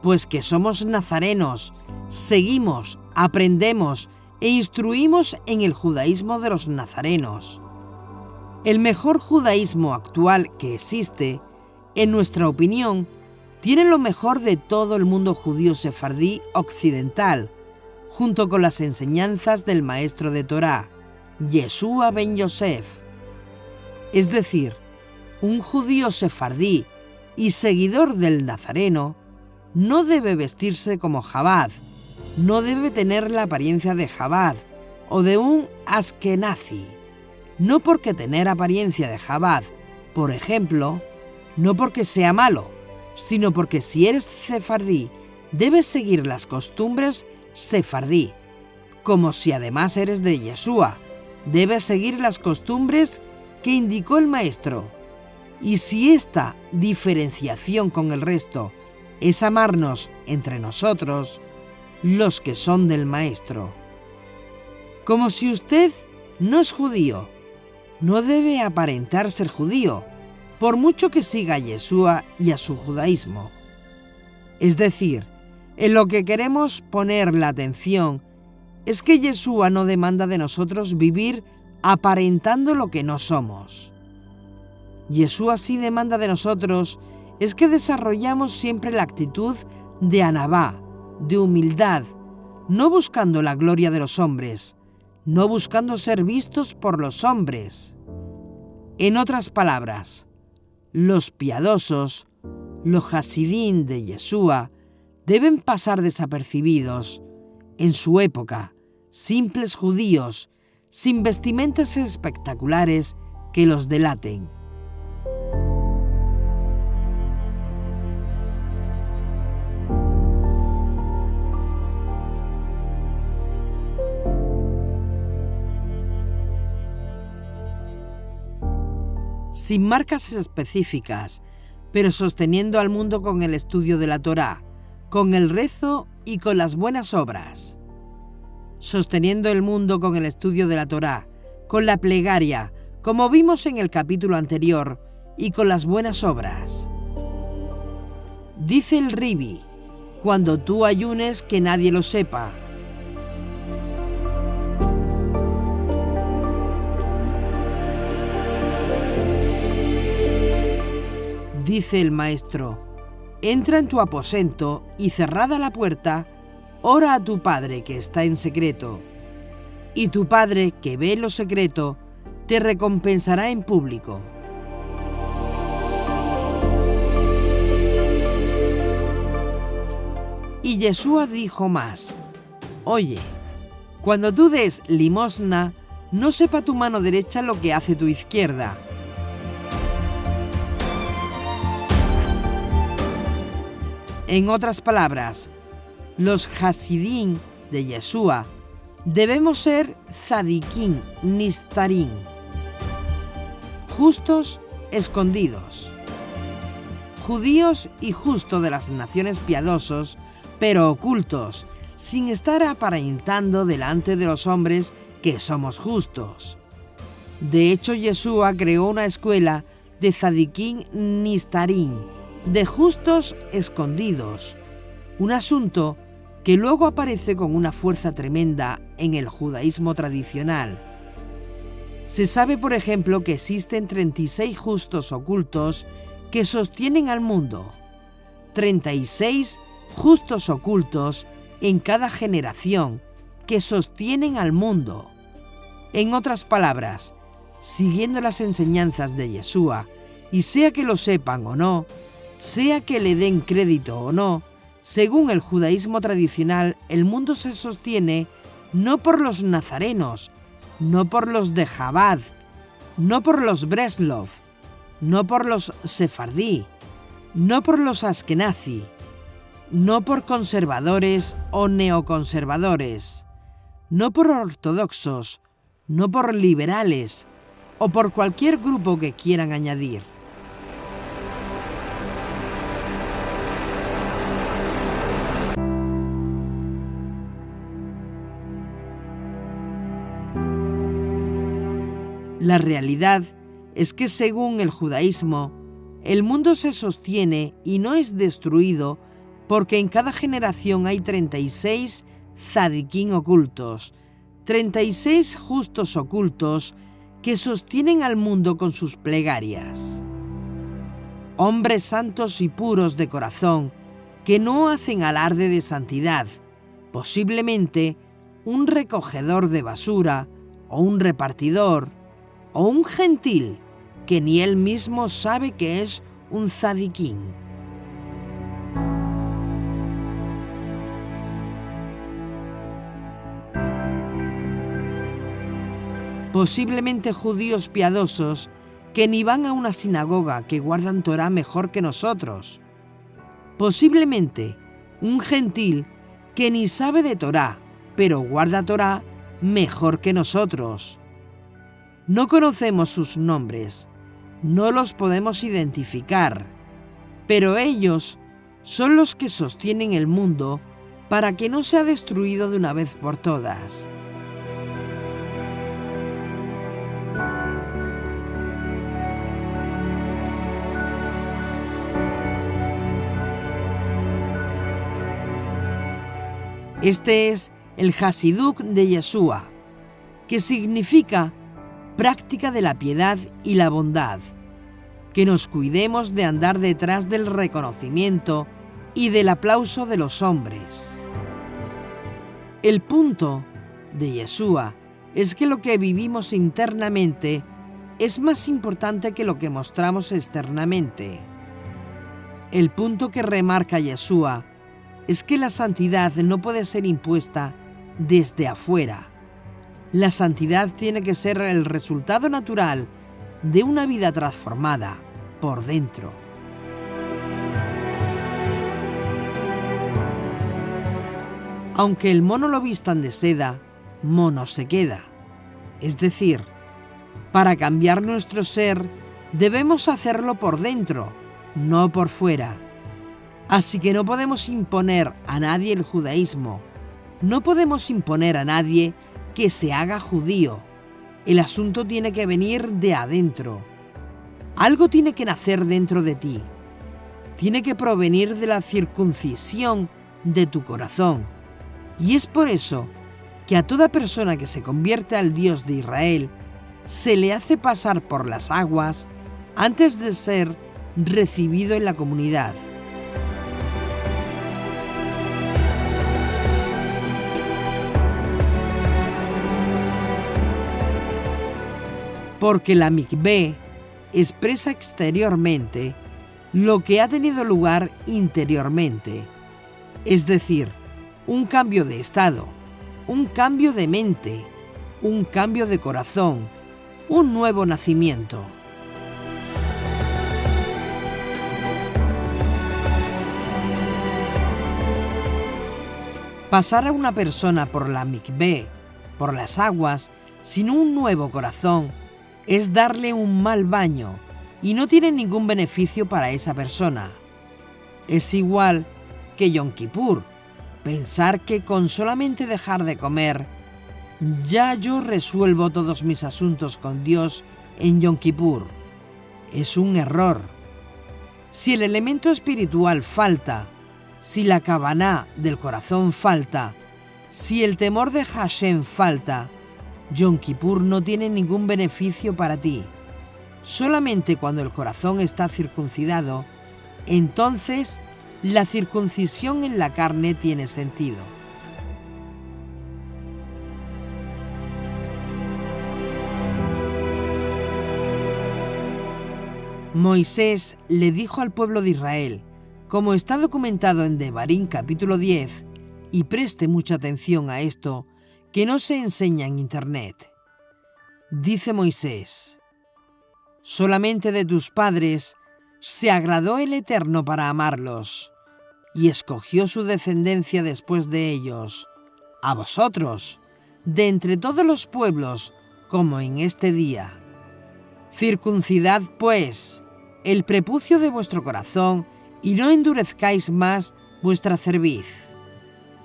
A: Pues que somos nazarenos, seguimos, aprendemos e instruimos en el judaísmo de los nazarenos. El mejor judaísmo actual que existe, en nuestra opinión, tiene lo mejor de todo el mundo judío sefardí occidental, junto con las enseñanzas del maestro de Torá, Yeshua ben Yosef. Es decir, un judío sefardí y seguidor del nazareno no debe vestirse como Chabad, no debe tener la apariencia de Chabad o de un Askenazi. No porque tener apariencia de Chabad, por ejemplo, no porque sea malo, sino porque si eres sefardí, debes seguir las costumbres sefardí, como si además eres de Yeshua, debes seguir las costumbres que indicó el maestro. Y si esta diferenciación con el resto es amarnos entre nosotros, los que son del maestro. Como si usted no es judío, no debe aparentar ser judío, por mucho que siga a Yeshua y a su judaísmo. Es decir, en lo que queremos poner la atención es que Yeshua no demanda de nosotros vivir aparentando lo que no somos. Yeshua sí demanda de nosotros es que desarrollamos siempre la actitud de anabá, de humildad, no buscando la gloria de los hombres, no buscando ser vistos por los hombres. En otras palabras, los piadosos, los hasidín de Yeshua, deben pasar desapercibidos, en su época, simples judíos, sin vestimentas espectaculares que los delaten. Sin marcas específicas, pero sosteniendo al mundo con el estudio de la Torá, con el rezo y con las buenas obras. Sosteniendo el mundo con el estudio de la Torá, con la plegaria, como vimos en el capítulo anterior, y con las buenas obras. Dice el Ribi, cuando tú ayunes que nadie lo sepa. Dice el maestro, entra en tu aposento y cerrada la puerta, ora a tu Padre que está en secreto, y tu Padre que ve lo secreto te recompensará en público. Y Yeshua dijo más, oye, cuando tú des limosna, no sepa tu mano derecha lo que hace tu izquierda. En otras palabras, los hasidín de Yeshua debemos ser tzadikim nistarim, justos escondidos, judíos y justo de las naciones piadosos, pero ocultos, sin estar aparentando delante de los hombres que somos justos. De hecho, Yeshua creó una escuela de tzadikim nistarim, de justos escondidos, un asunto que luego aparece con una fuerza tremenda en el judaísmo tradicional. Se sabe, por ejemplo, que existen 36 justos ocultos que sostienen al mundo. 36 justos ocultos en cada generación que sostienen al mundo. En otras palabras, siguiendo las enseñanzas de Yeshua, y sea que lo sepan o no, sea que le den crédito o no, según el judaísmo tradicional, el mundo se sostiene no por los nazarenos, no por los de Chabad, no por los Breslov, no por los sefardí, no por los askenazi, no por conservadores o neoconservadores, no por ortodoxos, no por liberales o por cualquier grupo que quieran añadir. La realidad es que según el judaísmo, el mundo se sostiene y no es destruido porque en cada generación hay 36 tzadikín ocultos, 36 justos ocultos que sostienen al mundo con sus plegarias. Hombres santos y puros de corazón que no hacen alarde de santidad, posiblemente un recogedor de basura o un repartidor o un gentil que ni él mismo sabe que es un tzadikín. Posiblemente judíos piadosos que ni van a una sinagoga, que guardan Torá mejor que nosotros. Posiblemente un gentil que ni sabe de Torá, pero guarda Torá mejor que nosotros. No conocemos sus nombres, no los podemos identificar, pero ellos son los que sostienen el mundo para que no sea destruido de una vez por todas. Este es el Hasiduk de Yeshua, que significa práctica de la piedad y la bondad, que nos cuidemos de andar detrás del reconocimiento y del aplauso de los hombres. El punto de Yeshua es que lo que vivimos internamente es más importante que lo que mostramos externamente. El punto que remarca Yeshua es que la santidad no puede ser impuesta desde afuera. La santidad tiene que ser el resultado natural de una vida transformada por dentro. Aunque el mono lo vistan de seda, mono se queda. Es decir, para cambiar nuestro ser, debemos hacerlo por dentro, no por fuera. Así que no podemos imponer a nadie el judaísmo. No podemos imponer a nadie que se haga judío. El asunto tiene que venir de adentro. Algo tiene que nacer dentro de ti. Tiene que provenir de la circuncisión de tu corazón. Y es por eso que a toda persona que se convierte al Dios de Israel se le hace pasar por las aguas antes de ser recibido en la comunidad. Porque la mikvé expresa exteriormente lo que ha tenido lugar interiormente, es decir, un cambio de estado, un cambio de mente, un cambio de corazón, un nuevo nacimiento. Pasar a una persona por la mikvé, por las aguas, sin un nuevo corazón, es darle un mal baño y no tiene ningún beneficio para esa persona. Es igual que Yom Kippur, pensar que con solamente dejar de comer, ya yo resuelvo todos mis asuntos con Dios en Yom Kippur. Es un error. Si el elemento espiritual falta, si la kavaná del corazón falta, si el temor de Hashem falta, Yom Kippur no tiene ningún beneficio para ti. Solamente cuando el corazón está circuncidado, entonces la circuncisión en la carne tiene sentido. Moisés le dijo al pueblo de Israel, como está documentado en Devarim capítulo 10, y preste mucha atención a esto, que no se enseña en internet. Dice Moisés: solamente de tus padres se agradó el Eterno para amarlos, y escogió su descendencia después de ellos, a vosotros, de entre todos los pueblos, como en este día. Circuncidad, pues, el prepucio de vuestro corazón, y no endurezcáis más vuestra cerviz.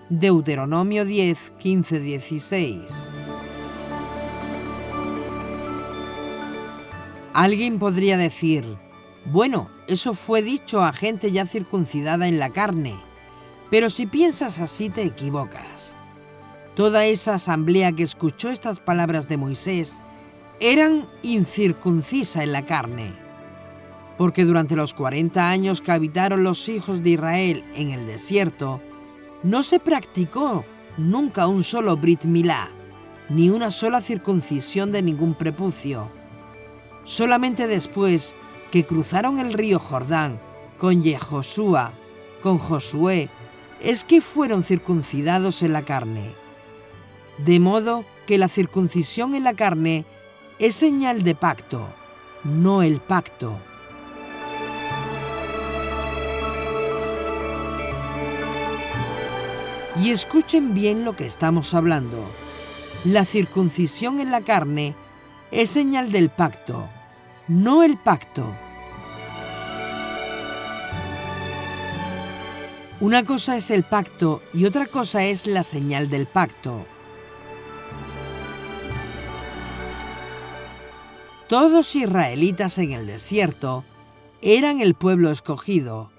A: Deuteronomio 10, 15, 16. Alguien podría decir: bueno, eso fue dicho a gente ya circuncidada en la carne, pero si piensas así te equivocas. Toda esa asamblea que escuchó estas palabras de Moisés eran incircuncisa en la carne, porque durante los 40 años que habitaron los hijos de Israel en el desierto, no se practicó nunca un solo Brit Milá, ni una sola circuncisión de ningún prepucio. Solamente después que cruzaron el río Jordán con con Josué, es que fueron circuncidados en la carne. De modo que la circuncisión en la carne es señal de pacto, no el pacto. Y escuchen bien lo que estamos hablando. La circuncisión en la carne es señal del pacto, no el pacto. Una cosa es el pacto y otra cosa es la señal del pacto. Todos israelitas en el desierto eran el pueblo escogido,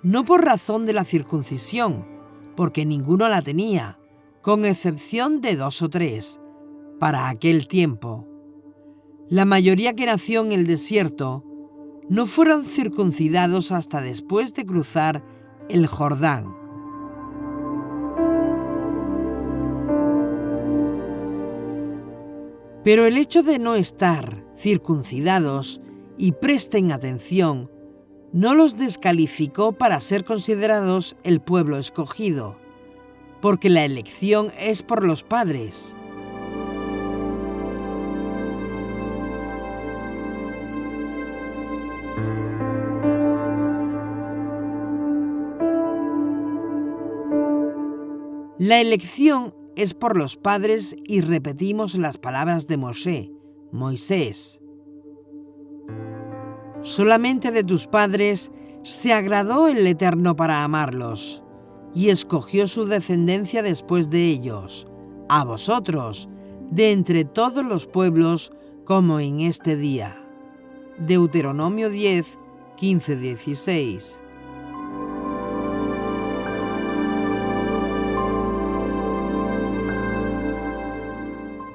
A: no por razón de la circuncisión, porque ninguno la tenía, con excepción de 2 o 3, para aquel tiempo. La mayoría que nació en el desierto no fueron circuncidados hasta después de cruzar el Jordán. Pero el hecho de no estar circuncidados, y presten atención, no los descalificó para ser considerados el pueblo escogido, porque la elección es por los padres. La elección es por los padres y repetimos las palabras de Moisés. Solamente de tus padres se agradó el Eterno para amarlos, y escogió su descendencia después de ellos, a vosotros, de entre todos los pueblos, como en este día. Deuteronomio 10, 15, 16.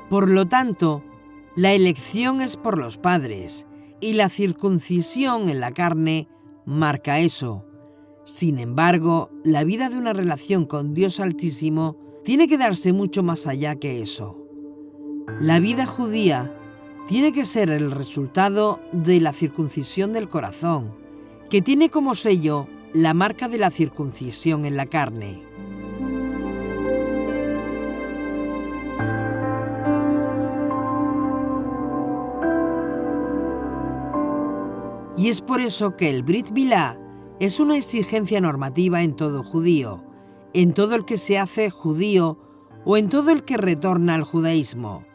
A: Por lo tanto, la elección es por los padres, y la circuncisión en la carne marca eso. Sin embargo, la vida de una relación con Dios Altísimo tiene que darse mucho más allá que eso. La vida judía tiene que ser el resultado de la circuncisión del corazón, que tiene como sello la marca de la circuncisión en la carne. Y es por eso que el Brit Milá es una exigencia normativa en todo judío, en todo el que se hace judío o en todo el que retorna al judaísmo,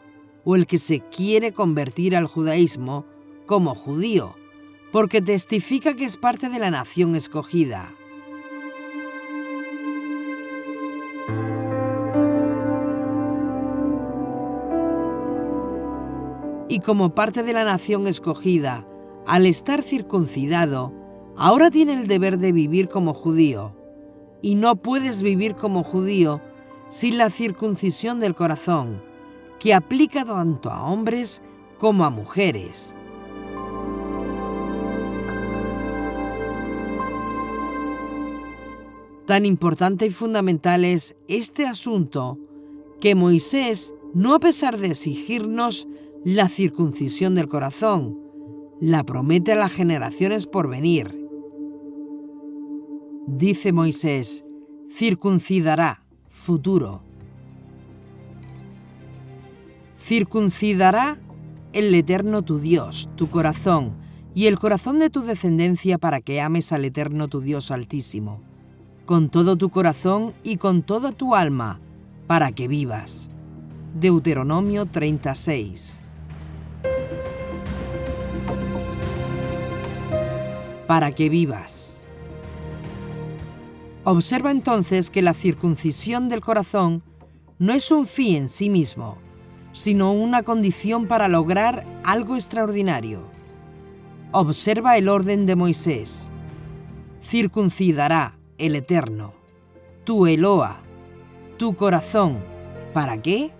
A: o el que se quiere convertir al judaísmo como judío, porque testifica que es parte de la nación escogida. Y como parte de la nación escogida, al estar circuncidado, ahora tiene el deber de vivir como judío, y no puedes vivir como judío sin la circuncisión del corazón, que aplica tanto a hombres como a mujeres. Tan importante y fundamental es este asunto que Moisés, no a pesar de exigirnos la circuncisión del corazón, la promete a las generaciones por venir. Dice Moisés, circuncidará, futuro. Circuncidará el Eterno tu Dios, tu corazón, y el corazón de tu descendencia para que ames al Eterno tu Dios Altísimo, con todo tu corazón y con toda tu alma, para que vivas. Deuteronomio 36. Para que vivas. Observa entonces que la circuncisión del corazón no es un fin en sí mismo, sino una condición para lograr algo extraordinario. Observa el orden de Moisés. Circuncidará el Eterno, tu Eloa, tu corazón. ¿Para qué?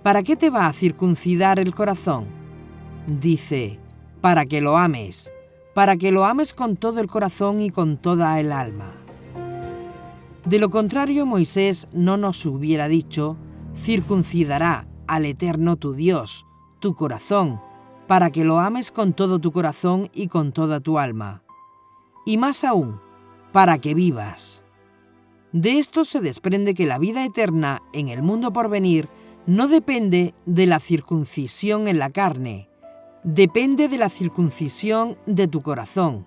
A: ¿Para qué te va a circuncidar el corazón? Dice, para que lo ames con todo el corazón y con toda el alma. De lo contrario, Moisés no nos hubiera dicho, circuncidará al Eterno tu Dios, tu corazón, para que lo ames con todo tu corazón y con toda tu alma. Y más aún, para que vivas. De esto se desprende que la vida eterna en el mundo por venir no depende de la circuncisión en la carne, depende de la circuncisión de tu corazón.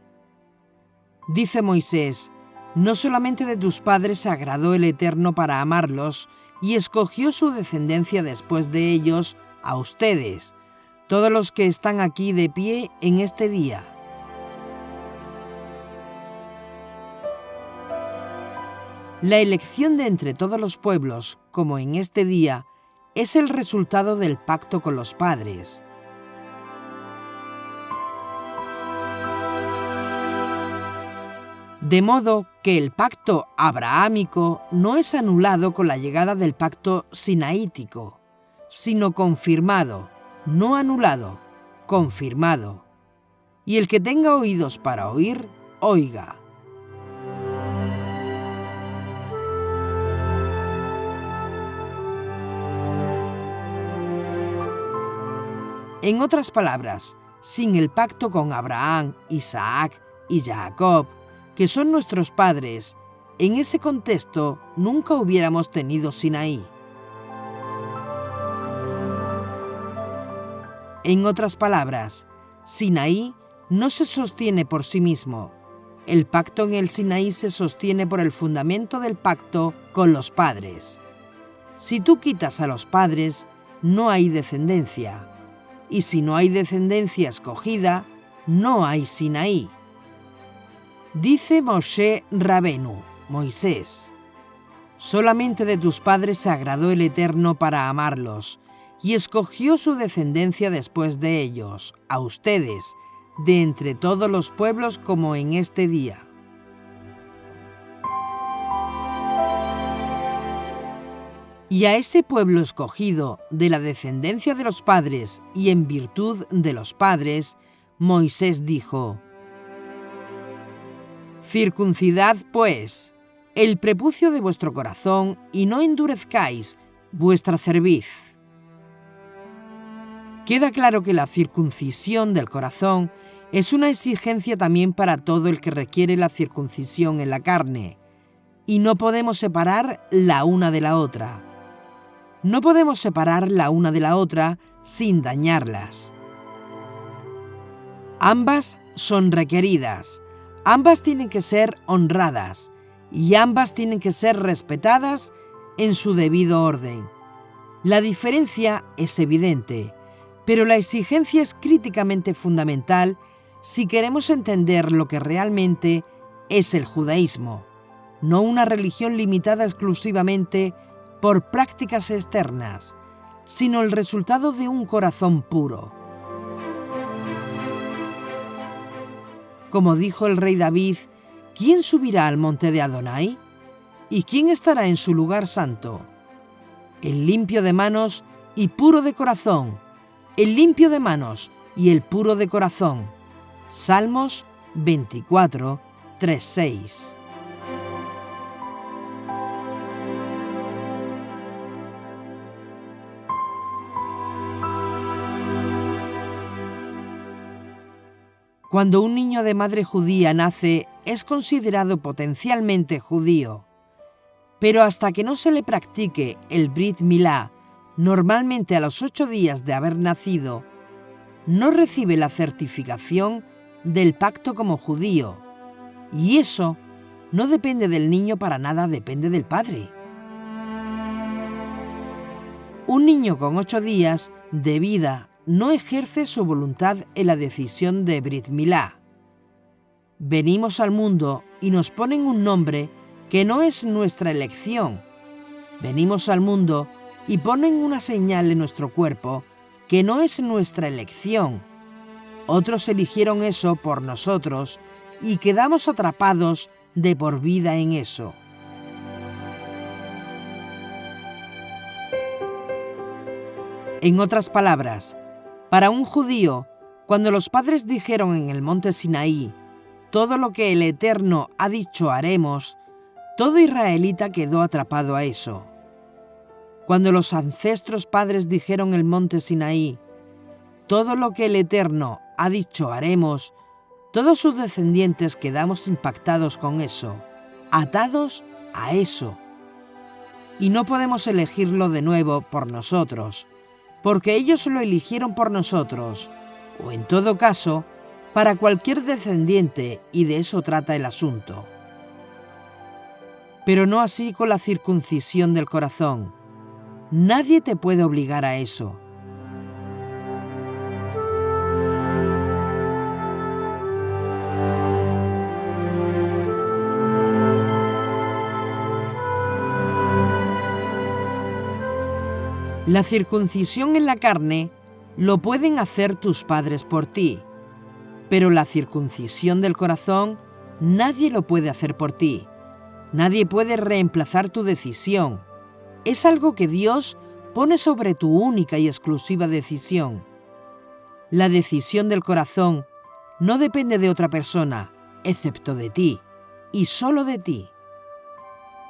A: Dice Moisés, no solamente de tus padres se agradó el Eterno para amarlos y escogió su descendencia después de ellos a ustedes, todos los que están aquí de pie en este día. La elección de entre todos los pueblos, como en este día, es el resultado del pacto con los padres. De modo que el pacto abrahámico no es anulado con la llegada del pacto sinaítico, sino confirmado, no anulado, confirmado. Y el que tenga oídos para oír, oiga. En otras palabras, sin el pacto con Abraham, Isaac y Jacob, que son nuestros padres, en ese contexto nunca hubiéramos tenido Sinaí. En otras palabras, Sinaí no se sostiene por sí mismo. El pacto en el Sinaí se sostiene por el fundamento del pacto con los padres. Si tú quitas a los padres, no hay descendencia. Y si no hay descendencia escogida, no hay Sinaí. Dice Moshe Rabenu, Moisés, solamente de tus padres se agradó el Eterno para amarlos, y escogió su descendencia después de ellos, a ustedes, de entre todos los pueblos como en este día. Y a ese pueblo escogido de la descendencia de los padres y en virtud de los padres, Moisés dijo, circuncidad, pues, el prepucio de vuestro corazón y no endurezcáis vuestra cerviz. Queda claro que la circuncisión del corazón es una exigencia también para todo el que requiere la circuncisión en la carne, y no podemos separar la una de la otra. No podemos separar la una de la otra sin dañarlas. Ambas son requeridas, ambas tienen que ser honradas y ambas tienen que ser respetadas en su debido orden. La diferencia es evidente, pero la exigencia es críticamente fundamental si queremos entender lo que realmente es el judaísmo, no una religión limitada exclusivamente por prácticas externas, sino el resultado de un corazón puro. Como dijo el rey David, ¿quién subirá al monte de Adonai? ¿Y quién estará en su lugar santo? El limpio de manos y puro de corazón, el limpio de manos y el puro de corazón. Salmos 24, 3, 6. Cuando un niño de madre judía nace, es considerado potencialmente judío. Pero hasta que no se le practique el Brit Milá, normalmente a los 8 días de haber nacido, no recibe la certificación del pacto como judío. Y eso no depende del niño para nada, depende del padre. Un niño con 8 días de vida no ejerce su voluntad en la decisión de Brit Milá. Venimos al mundo y nos ponen un nombre que no es nuestra elección. Venimos al mundo y ponen una señal en nuestro cuerpo que no es nuestra elección. Otros eligieron eso por nosotros y quedamos atrapados de por vida en eso. En otras palabras, para un judío, cuando los padres dijeron en el monte Sinaí, todo lo que el Eterno ha dicho haremos, todo israelita quedó atrapado a eso. Cuando los ancestros padres dijeron en el monte Sinaí, todo lo que el Eterno ha dicho haremos, todos sus descendientes quedamos impactados con eso, atados a eso. Y no podemos elegirlo de nuevo por nosotros, porque ellos lo eligieron por nosotros, o en todo caso, para cualquier descendiente, y de eso trata el asunto. Pero no así con la circuncisión del corazón. Nadie te puede obligar a eso. La circuncisión en la carne lo pueden hacer tus padres por ti, pero la circuncisión del corazón nadie lo puede hacer por ti. Nadie puede reemplazar tu decisión. Es algo que Dios pone sobre tu única y exclusiva decisión. La decisión del corazón no depende de otra persona, excepto de ti, y solo de ti.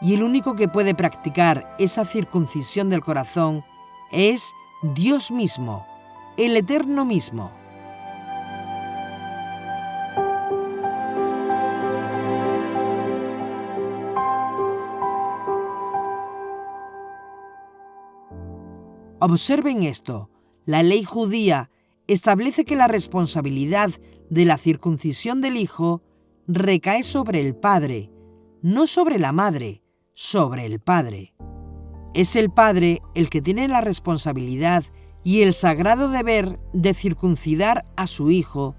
A: Y el único que puede practicar esa circuncisión del corazón es Dios mismo, el Eterno mismo. Observen esto, la ley judía establece que la responsabilidad de la circuncisión del hijo recae sobre el padre, no sobre la madre, sobre el padre. Es el padre el que tiene la responsabilidad y el sagrado deber de circuncidar a su hijo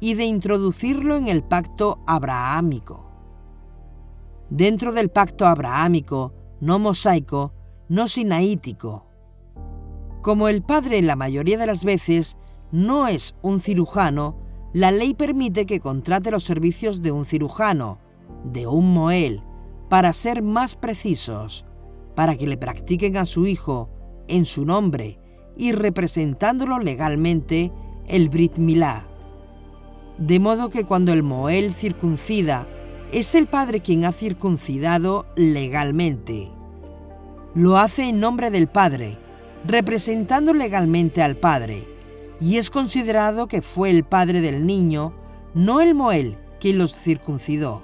A: y de introducirlo en el pacto abrahámico. Dentro del pacto abrahámico, no mosaico, no sinaítico. Como el padre la mayoría de las veces no es un cirujano, la ley permite que contrate los servicios de un cirujano, de un moel, para ser más precisos, para que le practiquen a su hijo en su nombre y representándolo legalmente el Brit Milá. De modo que cuando el moel circuncida, es el padre quien ha circuncidado legalmente. Lo hace en nombre del padre, representando legalmente al padre, y es considerado que fue el padre del niño, no el moel, quien los circuncidó.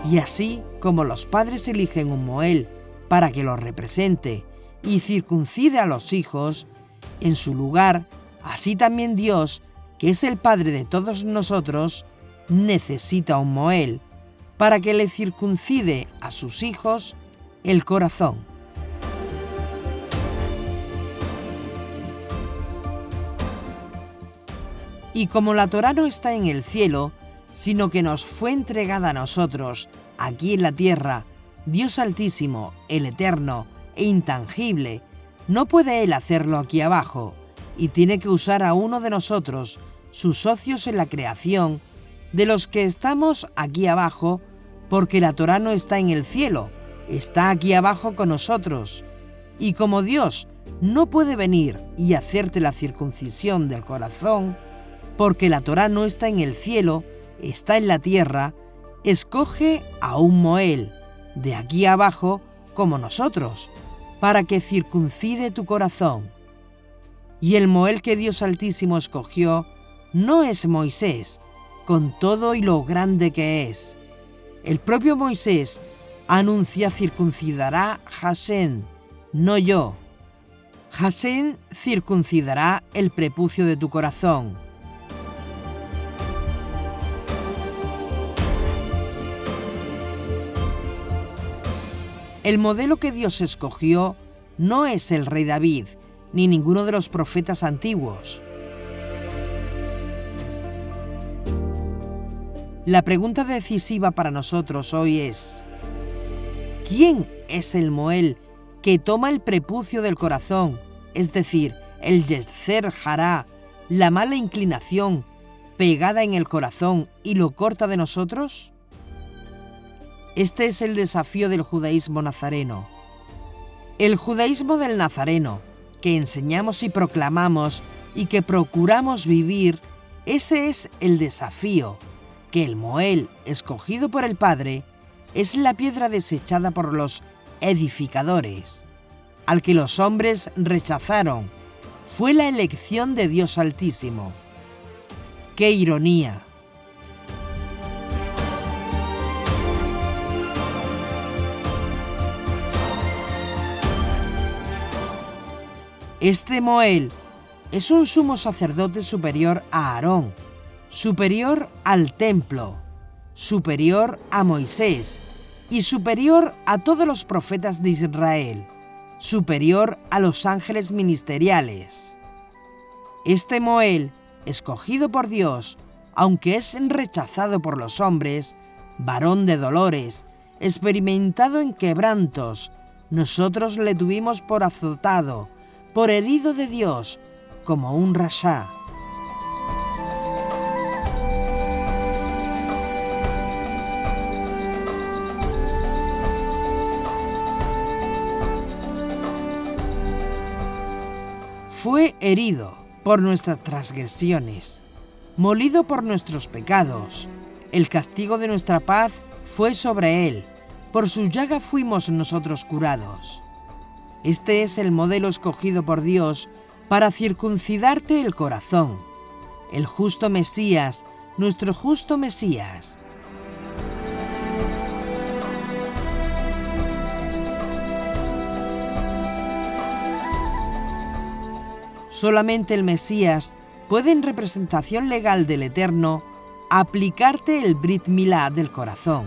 A: Y así como los padres eligen un moel para que los represente y circuncide a los hijos, en su lugar, así también Dios, que es el Padre de todos nosotros, necesita un moel para que le circuncide a sus hijos el corazón. Y como la Torá no está en el cielo, sino que nos fue entregada a nosotros, aquí en la tierra, Dios Altísimo, el Eterno e intangible, no puede Él hacerlo aquí abajo, y tiene que usar a uno de nosotros, sus socios en la creación, de los que estamos aquí abajo, porque la Torá no está en el cielo, está aquí abajo con nosotros. Y como Dios no puede venir y hacerte la circuncisión del corazón, porque la Torá no está en el cielo, está en la tierra, escoge a un Moel de aquí abajo como nosotros, para que circuncide tu corazón. Y el Moel que Dios Altísimo escogió no es Moisés, con todo y lo grande que es. El propio Moisés anuncia circuncidará Hashem, no yo. Hashem circuncidará el prepucio de tu corazón. El modelo que Dios escogió no es el rey David, ni ninguno de los profetas antiguos. La pregunta decisiva para nosotros hoy es: ¿quién es el Moel que toma el prepucio del corazón, es decir, el Yetzer Hará, la mala inclinación, pegada en el corazón y lo corta de nosotros? Este es el desafío del judaísmo nazareno. El judaísmo del nazareno, que enseñamos y proclamamos y que procuramos vivir, ese es el desafío, que el Moel, escogido por el Padre, es la piedra desechada por los edificadores, al que los hombres rechazaron. Fue la elección de Dios Altísimo. ¡Qué ironía! Este Moel es un sumo sacerdote superior a Aarón, superior al templo, superior a Moisés y superior a todos los profetas de Israel, superior a los ángeles ministeriales. Este Moel, escogido por Dios, aunque es rechazado por los hombres, varón de dolores, experimentado en quebrantos, nosotros le tuvimos por azotado, por herido de Dios, como un rasha. Fue herido por nuestras transgresiones, molido por nuestros pecados. El castigo de nuestra paz fue sobre él, por su llaga fuimos nosotros curados. Este es el modelo escogido por Dios para circuncidarte el corazón. El justo Mesías, nuestro justo Mesías. Solamente el Mesías puede, en representación legal del Eterno, aplicarte el Brit Milá del corazón.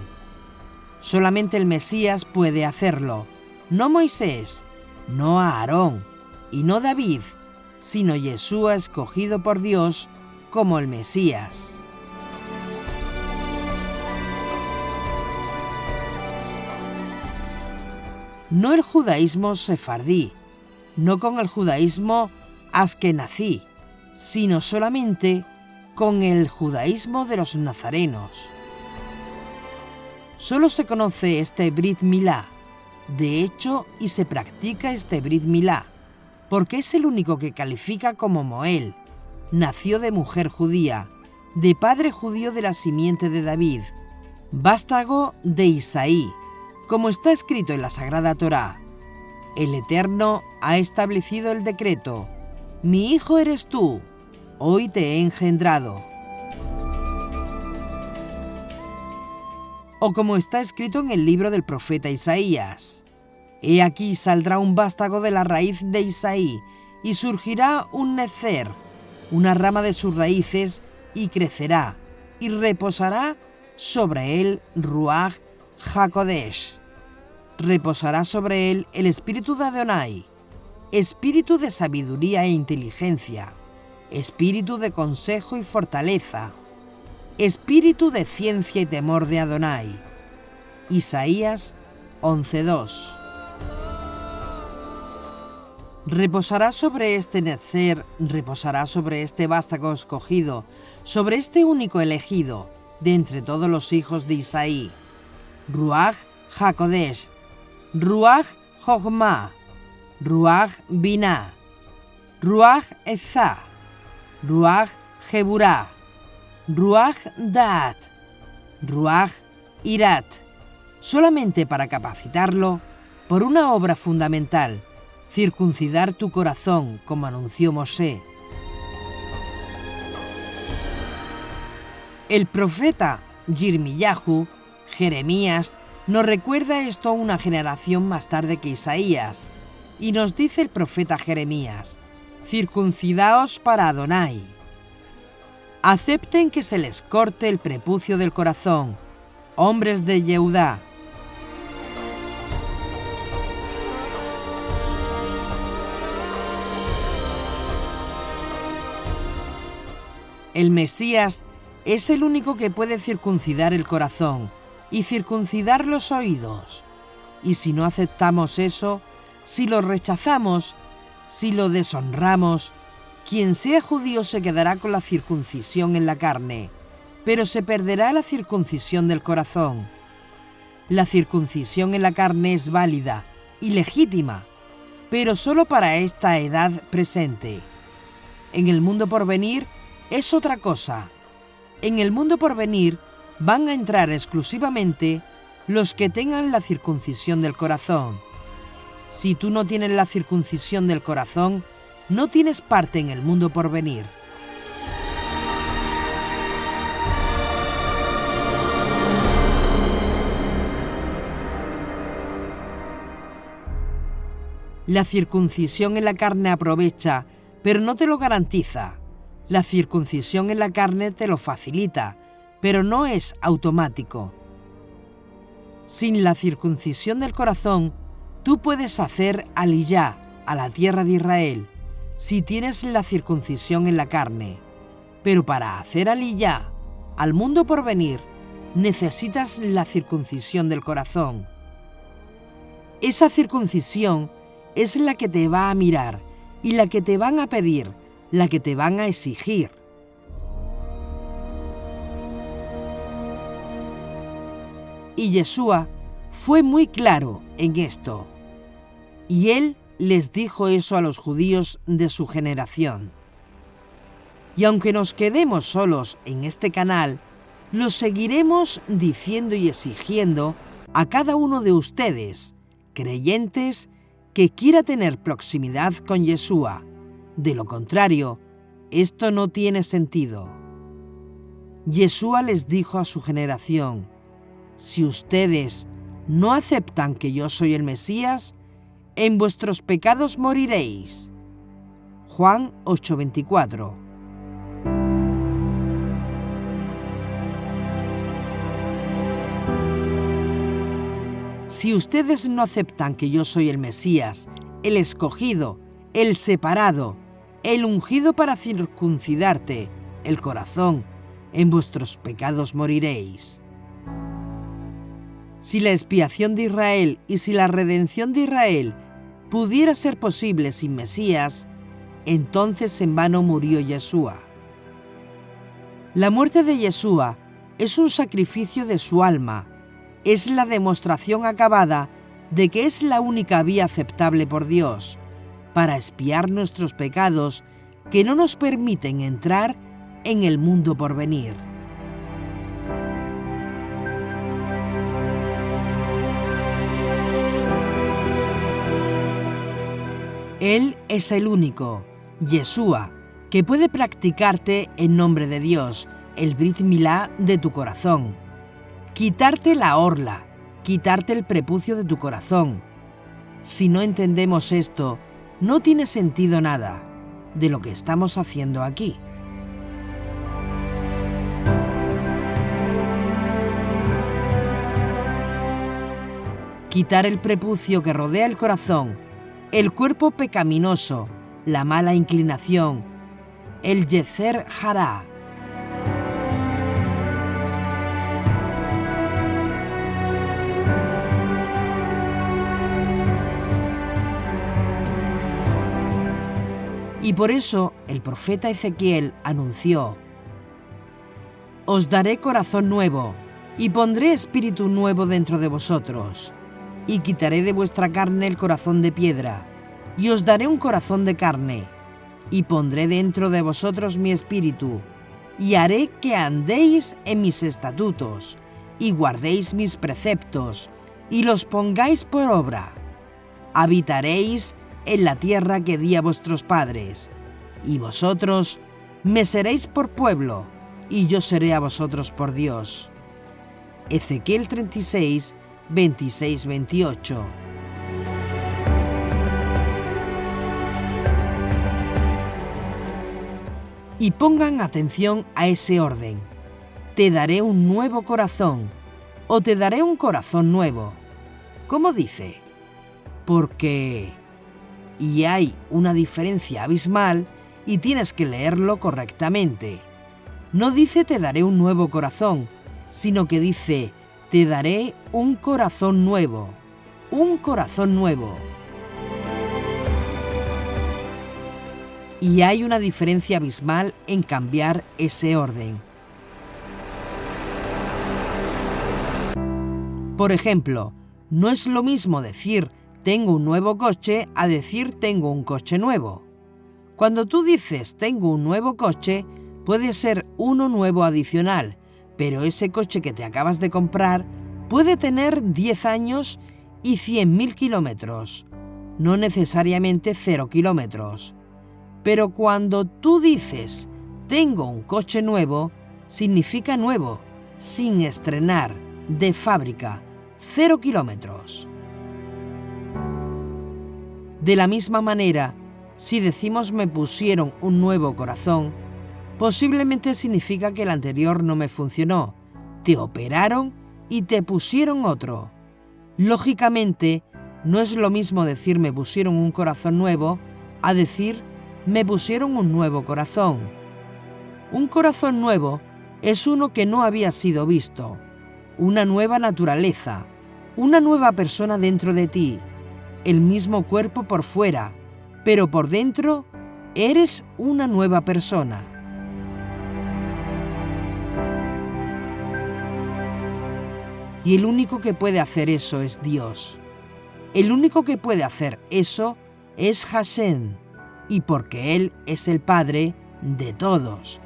A: Solamente el Mesías puede hacerlo, no Moisés, no Aarón y no David, sino Yeshua, escogido por Dios como el Mesías. No el judaísmo sefardí, no con el judaísmo askenazí, sino solamente con el judaísmo de los nazarenos. Solo se conoce este Brit Milá, de hecho, y se practica este Brit Milá, porque es el único que califica como Moel. Nació de mujer judía, de padre judío de la simiente de David, vástago de Isaí, como está escrito en la Sagrada Torá. El Eterno ha establecido el decreto: mi hijo eres tú, hoy te he engendrado. O como está escrito en el libro del profeta Isaías: he aquí saldrá un vástago de la raíz de Isaí, y surgirá un nezer, una rama de sus raíces, y crecerá, y reposará sobre él Ruach HaKodesh. Reposará sobre él el espíritu de Adonai, espíritu de sabiduría e inteligencia, espíritu de consejo y fortaleza, espíritu de ciencia y temor de Adonai. Isaías 11:2. Reposará sobre este nezer, reposará sobre este vástago escogido, sobre este único elegido, de entre todos los hijos de Isaí. Ruach HaKodesh, Ruach Jochma, Ruach Binah, Ruach Ezá, Ruach Geburah, Ruach Daat, Ruach Irat, solamente para capacitarlo por una obra fundamental, circuncidar tu corazón, como anunció Mosé. El profeta Yirmiyahu, Jeremías, nos recuerda esto una generación más tarde que Isaías, y nos dice el profeta Jeremías: circuncidaos para Adonai. Acepten que se les corte el prepucio del corazón, hombres de Yehudá. El Mesías es el único que puede circuncidar el corazón y circuncidar los oídos. Y si no aceptamos eso, si lo rechazamos, si lo deshonramos, quien sea judío se quedará con la circuncisión en la carne, pero se perderá la circuncisión del corazón. La circuncisión en la carne es válida y legítima, pero solo para esta edad presente. En el mundo por venir es otra cosa. En el mundo por venir van a entrar exclusivamente los que tengan la circuncisión del corazón. Si tú no tienes la circuncisión del corazón, no tienes parte en el mundo por venir. La circuncisión en la carne aprovecha, pero no te lo garantiza. La circuncisión en la carne te lo facilita, pero no es automático. Sin la circuncisión del corazón, tú puedes hacer aliyá a la tierra de Israel si tienes la circuncisión en la carne. Pero para hacer aliyá al mundo por venir, necesitas la circuncisión del corazón. Esa circuncisión es la que te va a mirar y la que te van a pedir, la que te van a exigir. Y Yeshua fue muy claro en esto. Y él les dijo eso a los judíos de su generación. Y aunque nos quedemos solos en este canal, lo seguiremos diciendo y exigiendo a cada uno de ustedes, creyentes, que quiera tener proximidad con Yeshua. De lo contrario, esto no tiene sentido. Yeshua les dijo a su generación: si ustedes no aceptan que yo soy el Mesías, en vuestros pecados moriréis. Juan 8:24. Si ustedes no aceptan que yo soy el Mesías, el escogido, el separado, el ungido para circuncidarte el corazón, en vuestros pecados moriréis. Si la expiación de Israel y si la redención de Israel pudiera ser posible sin Mesías, entonces en vano murió Yeshua. La muerte de Yeshua es un sacrificio de su alma, es la demostración acabada de que es la única vía aceptable por Dios para expiar nuestros pecados que no nos permiten entrar en el mundo por venir. Él es el único, Yeshua, que puede practicarte en nombre de Dios el Brit Milá de tu corazón, quitarte la orla, quitarte el prepucio de tu corazón. Si no entendemos esto, no tiene sentido nada de lo que estamos haciendo aquí. Quitar el prepucio que rodea el corazón, el cuerpo pecaminoso, la mala inclinación, el Yezer Hará. Y por eso el profeta Ezequiel anunció: Os daré corazón nuevo, y pondré espíritu nuevo dentro de vosotros, y quitaré de vuestra carne el corazón de piedra, y os daré un corazón de carne, y pondré dentro de vosotros mi espíritu, y haré que andéis en mis estatutos, y guardéis mis preceptos, y los pongáis por obra. Habitaréis en la tierra que di a vuestros padres, y vosotros me seréis por pueblo, y yo seré a vosotros por Dios. Ezequiel 36, 26-28. Y pongan atención a ese orden. Te daré un nuevo corazón, o te daré un corazón nuevo. ¿Cómo dice? Porque... Y hay una diferencia abismal y tienes que leerlo correctamente. No dice te daré un nuevo corazón, sino que dice te daré un corazón nuevo. Un corazón nuevo. Y hay una diferencia abismal en cambiar ese orden. Por ejemplo, no es lo mismo decir tengo un nuevo coche a decir tengo un coche nuevo. Cuando tú dices tengo un nuevo coche, puede ser uno nuevo adicional, pero ese coche que te acabas de comprar puede tener 10 años y 100.000 kilómetros, no necesariamente 0 kilómetros. Pero cuando tú dices tengo un coche nuevo, significa nuevo, sin estrenar, de fábrica, 0 kilómetros. De la misma manera, si decimos me pusieron un nuevo corazón, posiblemente significa que el anterior no me funcionó, te operaron y te pusieron otro. Lógicamente, no es lo mismo decir me pusieron un corazón nuevo a decir me pusieron un nuevo corazón. Un corazón nuevo es uno que no había sido visto, una nueva naturaleza, una nueva persona dentro de ti, el mismo cuerpo por fuera, pero por dentro eres una nueva persona. Y el único que puede hacer eso es Dios. El único que puede hacer eso es Hashem, y porque Él es el Padre de todos.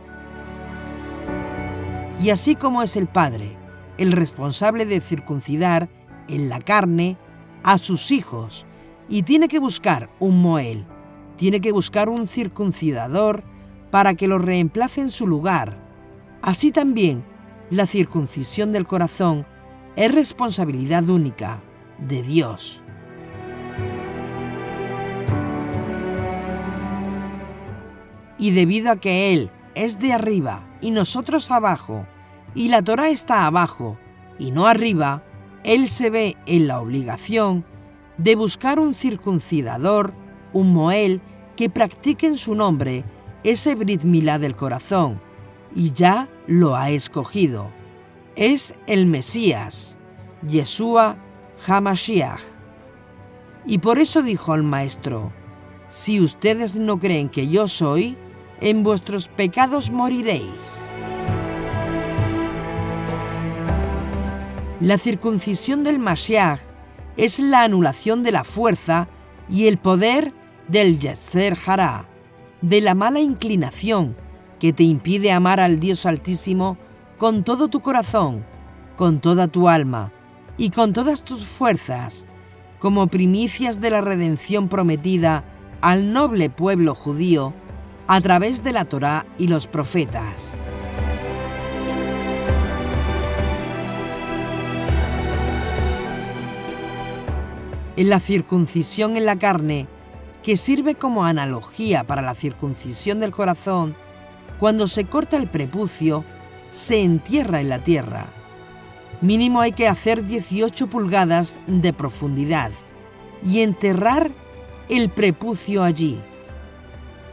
A: Y así como es el Padre, el responsable de circuncidar en la carne a sus hijos, y tiene que buscar un Moel, tiene que buscar un circuncidador para que lo reemplace en su lugar. Así también, la circuncisión del corazón es responsabilidad única de Dios. Y debido a que Él es de arriba y nosotros abajo, y la Torá está abajo y no arriba, Él se ve en la obligación de buscar un circuncidador, un Moel, que practique en su nombre ese Brit Milá del corazón, y ya lo ha escogido. Es el Mesías, Yeshua HaMashiach. Y por eso dijo el Maestro, si ustedes no creen que yo soy, en vuestros pecados moriréis. La circuncisión del Mashiach es la anulación de la fuerza y el poder del Yetzer Hará, de la mala inclinación que te impide amar al Dios Altísimo con todo tu corazón, con toda tu alma y con todas tus fuerzas, como primicias de la redención prometida al noble pueblo judío a través de la Torá y los profetas. En la circuncisión en la carne, que sirve como analogía para la circuncisión del corazón, cuando se corta el prepucio, se entierra en la tierra. Mínimo hay que hacer 18 pulgadas de profundidad y enterrar el prepucio allí.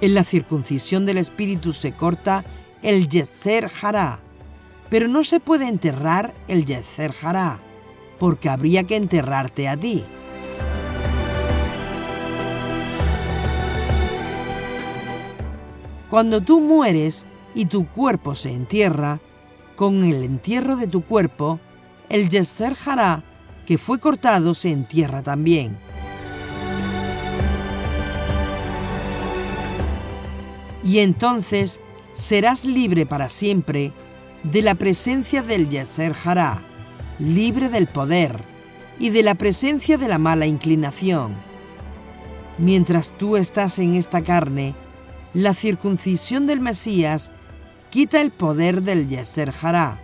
A: En la circuncisión del espíritu se corta el Yetzer Hará, pero no se puede enterrar el Yetzer Hará, porque habría que enterrarte a ti. Cuando tú mueres y tu cuerpo se entierra, con el entierro de tu cuerpo, el Yeser Hará que fue cortado se entierra también. Y entonces serás libre para siempre de la presencia del Yeser Hará, libre del poder y de la presencia de la mala inclinación. Mientras tú estás en esta carne, la circuncisión del Mesías quita el poder del Yeser Hará,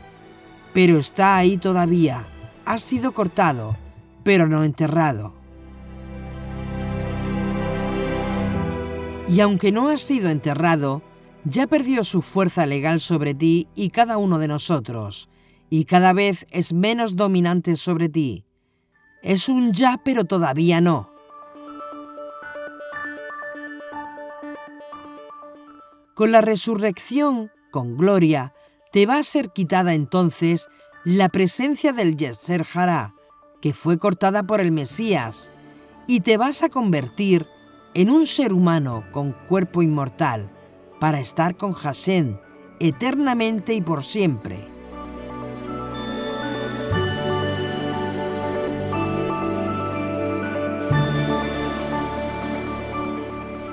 A: pero está ahí todavía, ha sido cortado, pero no enterrado. Y aunque no ha sido enterrado, ya perdió su fuerza legal sobre ti y cada uno de nosotros, y cada vez es menos dominante sobre ti. Es un ya, pero todavía no. Con la resurrección, con gloria, te va a ser quitada entonces la presencia del Yeser Hará, que fue cortada por el Mesías, y te vas a convertir en un ser humano con cuerpo inmortal, para estar con Hashem eternamente y por siempre.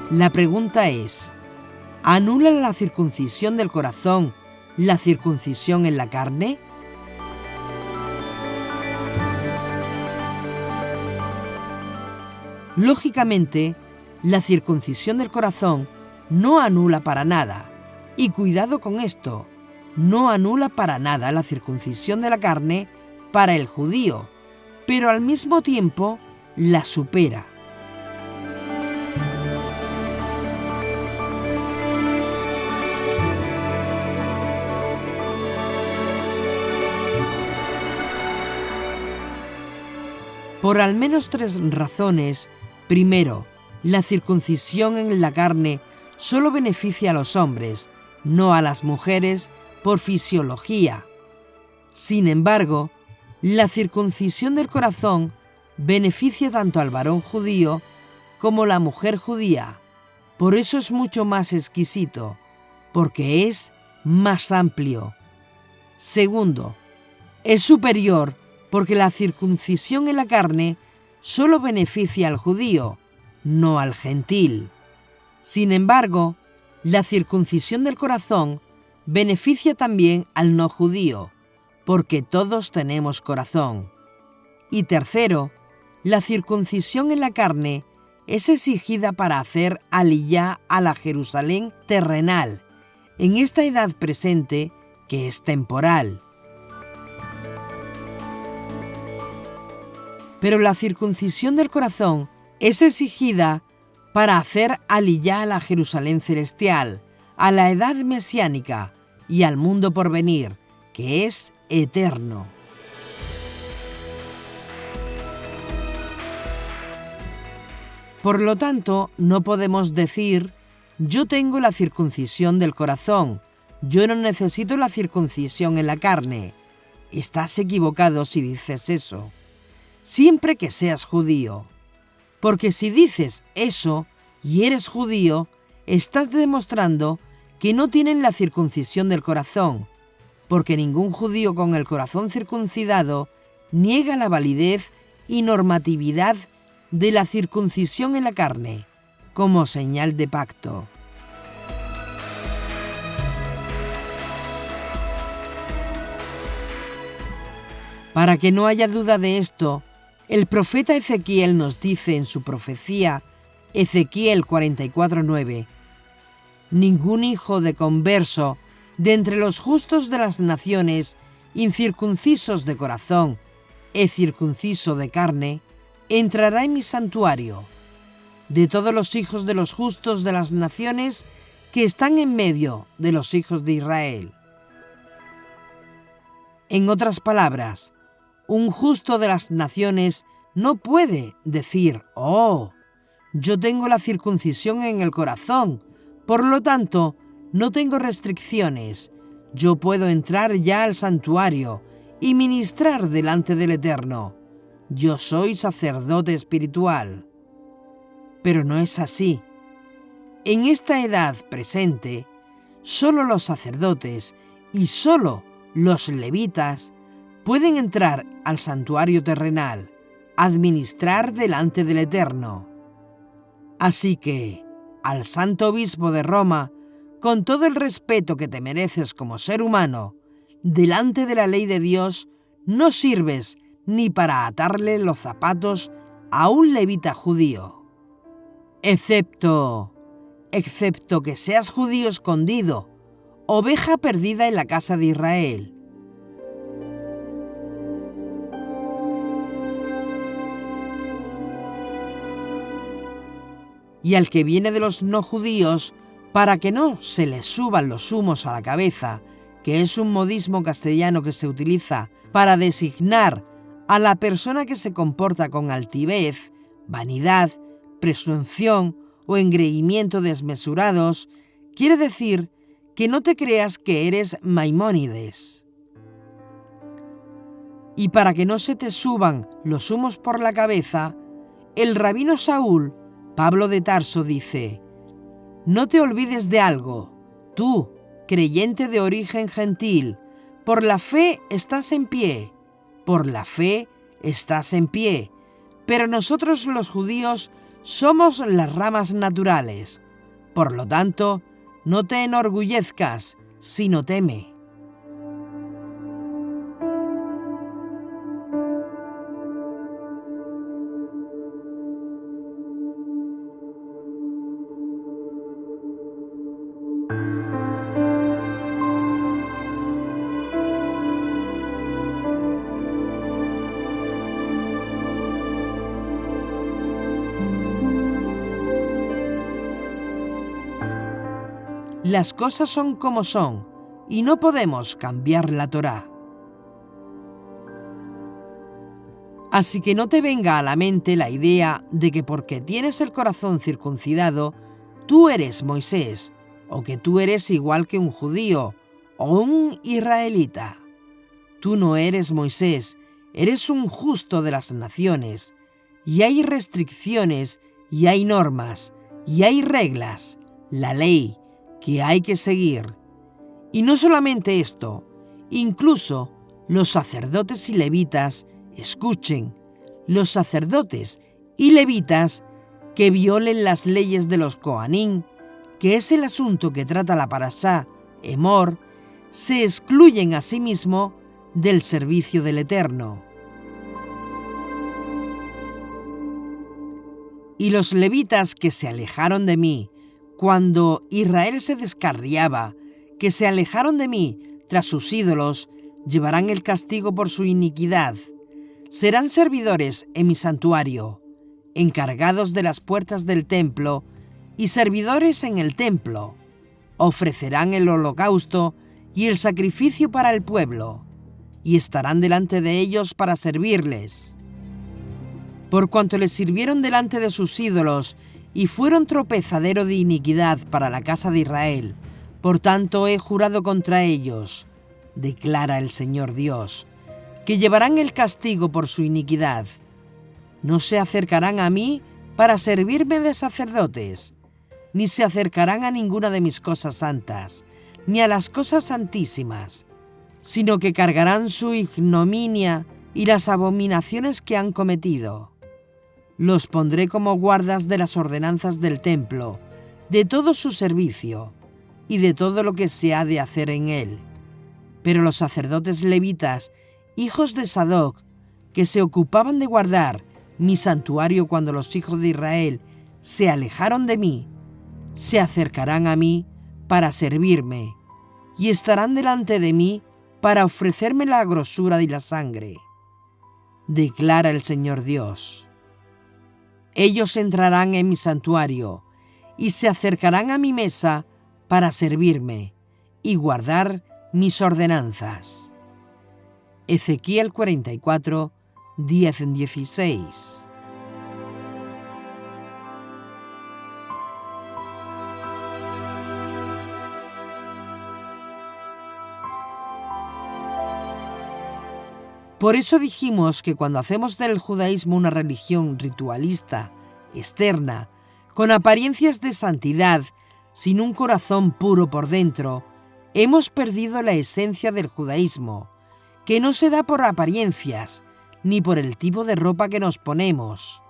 A: La pregunta es, ¿anula la circuncisión del corazón la circuncisión en la carne? Lógicamente, la circuncisión del corazón no anula para nada, y cuidado con esto, no anula para nada la circuncisión de la carne para el judío, pero al mismo tiempo la supera. Por al menos 3 razones. Primero, la circuncisión en la carne solo beneficia a los hombres, no a las mujeres por fisiología. Sin embargo, la circuncisión del corazón beneficia tanto al varón judío como a la mujer judía. Por eso es mucho más exquisito, porque es más amplio. Segundo, es superior porque la circuncisión en la carne solo beneficia al judío, no al gentil. Sin embargo, la circuncisión del corazón beneficia también al no judío, porque todos tenemos corazón. Y tercero, la circuncisión en la carne es exigida para hacer aliyá a la Jerusalén terrenal, en esta edad presente que es temporal. Pero la circuncisión del corazón es exigida para hacer aliyá a la Jerusalén celestial, a la edad mesiánica y al mundo por venir, que es eterno. Por lo tanto, no podemos decir, yo tengo la circuncisión del corazón, yo no necesito la circuncisión en la carne. Estás equivocado si dices eso, siempre que seas judío. Porque si dices eso y eres judío, estás demostrando que no tienen la circuncisión del corazón, porque ningún judío con el corazón circuncidado niega la validez y normatividad de la circuncisión en la carne, como señal de pacto. Para que no haya duda de esto, el profeta Ezequiel nos dice en su profecía, Ezequiel 44:9, ningún hijo de converso de entre los justos de las naciones, incircuncisos de corazón e circunciso de carne, entrará en mi santuario. De todos los hijos de los justos de las naciones que están en medio de los hijos de Israel. En otras palabras, un justo de las naciones no puede decir, oh, yo tengo la circuncisión en el corazón, por lo tanto, no tengo restricciones, yo puedo entrar ya al santuario y ministrar delante del Eterno. Yo soy sacerdote espiritual. Pero no es así. En esta edad presente, solo los sacerdotes y solo los levitas, pueden entrar al santuario terrenal, administrar delante del Eterno. Así que, al Santo Obispo de Roma, con todo el respeto que te mereces como ser humano, delante de la ley de Dios, no sirves ni para atarle los zapatos a un levita judío. Excepto que seas judío escondido, oveja perdida en la casa de Israel. Y al que viene de los no judíos, para que no se le suban los humos a la cabeza, que es un modismo castellano que se utiliza para designar a la persona que se comporta con altivez, vanidad, presunción o engreimiento desmesurados, quiere decir que no te creas que eres Maimónides. Y para que no se te suban los humos por la cabeza, el rabino Saúl, Pablo de Tarso, dice: no te olvides de algo, tú, creyente de origen gentil, por la fe estás en pie, por la fe estás en pie, pero nosotros los judíos somos las ramas naturales. Por lo tanto, no te enorgullezcas, sino teme. Las cosas son como son y no podemos cambiar la Torá. Así que no te venga a la mente la idea de que porque tienes el corazón circuncidado, tú eres Moisés, o que tú eres igual que un judío o un israelita. Tú no eres Moisés, eres un justo de las naciones, y hay restricciones, y hay normas, y hay reglas, la ley, que hay que seguir. Y no solamente esto, incluso los sacerdotes y levitas, escuchen, los sacerdotes y levitas que violen las leyes de los Cohanim, que es el asunto que trata la parashá Emor, se excluyen a sí mismo del servicio del Eterno. Y los levitas que se alejaron de mí, cuando Israel se descarriaba, que se alejaron de mí tras sus ídolos, llevarán el castigo por su iniquidad. Serán servidores en mi santuario, encargados de las puertas del templo y servidores en el templo. Ofrecerán el holocausto y el sacrificio para el pueblo, y estarán delante de ellos para servirles. Por cuanto les sirvieron delante de sus ídolos y fueron tropezadero de iniquidad para la casa de Israel, por tanto he jurado contra ellos, declara el Señor Dios, que llevarán el castigo por su iniquidad. No se acercarán a mí para servirme de sacerdotes, ni se acercarán a ninguna de mis cosas santas, ni a las cosas santísimas, sino que cargarán su ignominia y las abominaciones que han cometido. Los pondré como guardas de las ordenanzas del templo, de todo su servicio y de todo lo que se ha de hacer en él. Pero los sacerdotes levitas, hijos de Sadoc, que se ocupaban de guardar mi santuario cuando los hijos de Israel se alejaron de mí, se acercarán a mí para servirme y estarán delante de mí para ofrecerme la grosura y la sangre, declara el Señor Dios. Ellos entrarán en mi santuario y se acercarán a mi mesa para servirme y guardar mis ordenanzas. Ezequiel 44, 10-16. Por eso dijimos que cuando hacemos del judaísmo una religión ritualista, externa, con apariencias de santidad, sin un corazón puro por dentro, Hemos perdido la esencia del judaísmo, que no se da por apariencias, ni por el tipo de ropa que nos ponemos.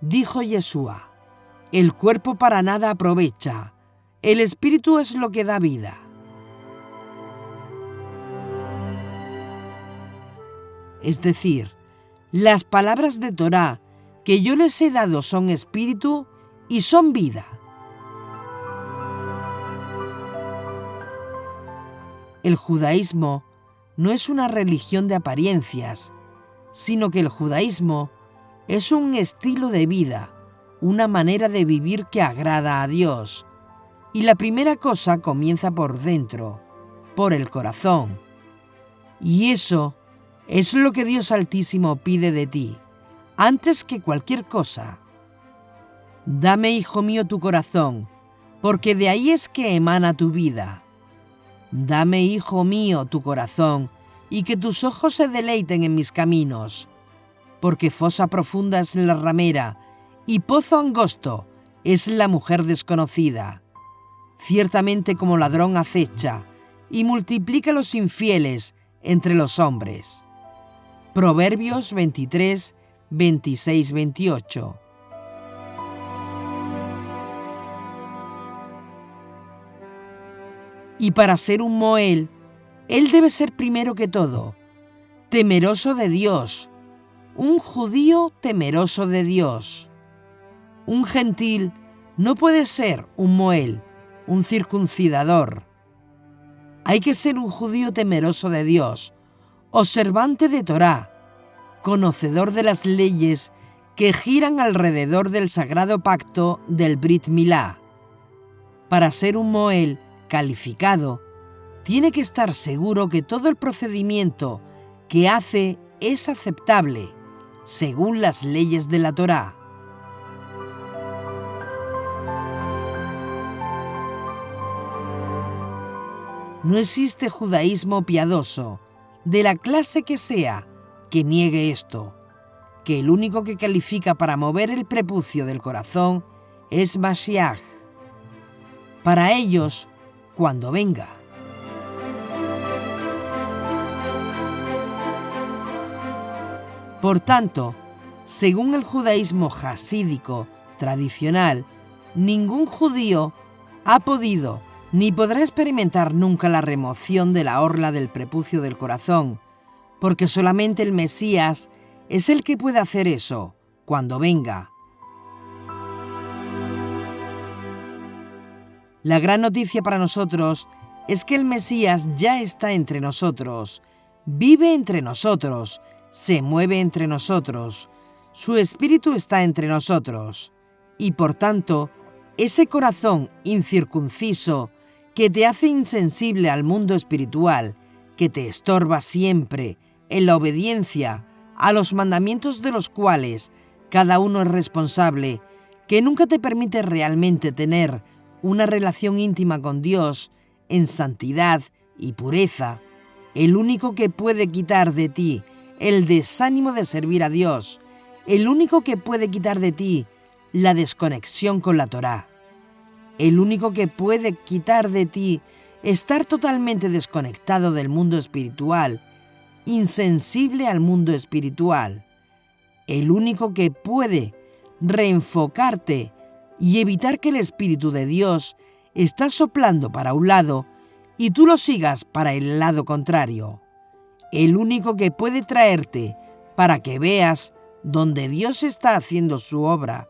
A: Dijo Yeshua: el cuerpo para nada aprovecha, el espíritu es lo que da vida. Es decir, las palabras de Torá que yo les he dado son espíritu y son vida. El judaísmo no es una religión de apariencias, sino que el judaísmo es un estilo de vida, una manera de vivir que agrada a Dios. Y la primera cosa comienza por dentro, por el corazón. Y eso es lo que Dios Altísimo pide de ti, antes que cualquier cosa. Dame, hijo mío, tu corazón, porque de ahí es que emana tu vida. Dame, hijo mío, tu corazón, y que tus ojos se deleiten en mis caminos, porque fosa profunda es la ramera, y pozo angosto es la mujer desconocida. Ciertamente como ladrón acecha, y multiplica los infieles entre los hombres. Proverbios 23, 26, 28. Y para ser un Moel, él debe ser primero que todo temeroso de Dios, un judío temeroso de Dios. Un gentil no puede ser un Moel, un circuncidador. Hay que ser un judío temeroso de Dios, observante de Torá, conocedor de las leyes que giran alrededor del sagrado pacto del Brit Milá. Para ser un Moel calificado, tiene que estar seguro que todo el procedimiento que hace es aceptable, según las leyes de la Torá. No existe judaísmo piadoso, de la clase que sea, que niegue esto, que el único que califica para mover el prepucio del corazón es Mashiach. Para ellos, cuando venga. Por tanto, según el judaísmo jasídico tradicional, ningún judío ha podido ni podrá experimentar nunca la remoción de la orla del prepucio del corazón, porque solamente el Mesías es el que puede hacer eso, cuando venga. La gran noticia para nosotros es que el Mesías ya está entre nosotros, vive entre nosotros, se mueve entre nosotros, su espíritu está entre nosotros, y por tanto, ese corazón incircunciso que te hace insensible al mundo espiritual, que te estorba siempre en la obediencia a los mandamientos de los cuales cada uno es responsable, que nunca te permite realmente tener una relación íntima con Dios en santidad y pureza, el único que puede quitar de ti el desánimo de servir a Dios, el único que puede quitar de ti la desconexión con la Torá, el único que puede quitar de ti estar totalmente desconectado del mundo espiritual, insensible al mundo espiritual, el único que puede reenfocarte y evitar que el Espíritu de Dios está soplando para un lado y tú lo sigas para el lado contrario, el único que puede traerte para que veas donde Dios está haciendo su obra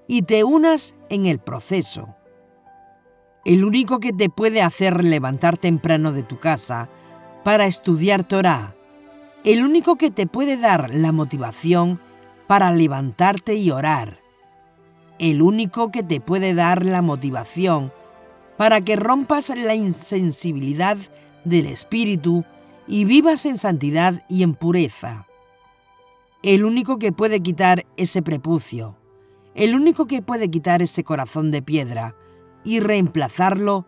A: y te unas en el proceso. El único que te puede hacer levantar temprano de tu casa para estudiar Torá. El único que te puede dar la motivación para levantarte y orar. El único que te puede dar la motivación para que rompas la insensibilidad del espíritu y vivas en santidad y en pureza. El único que puede quitar ese prepucio. El único que puede quitar ese corazón de piedra y reemplazarlo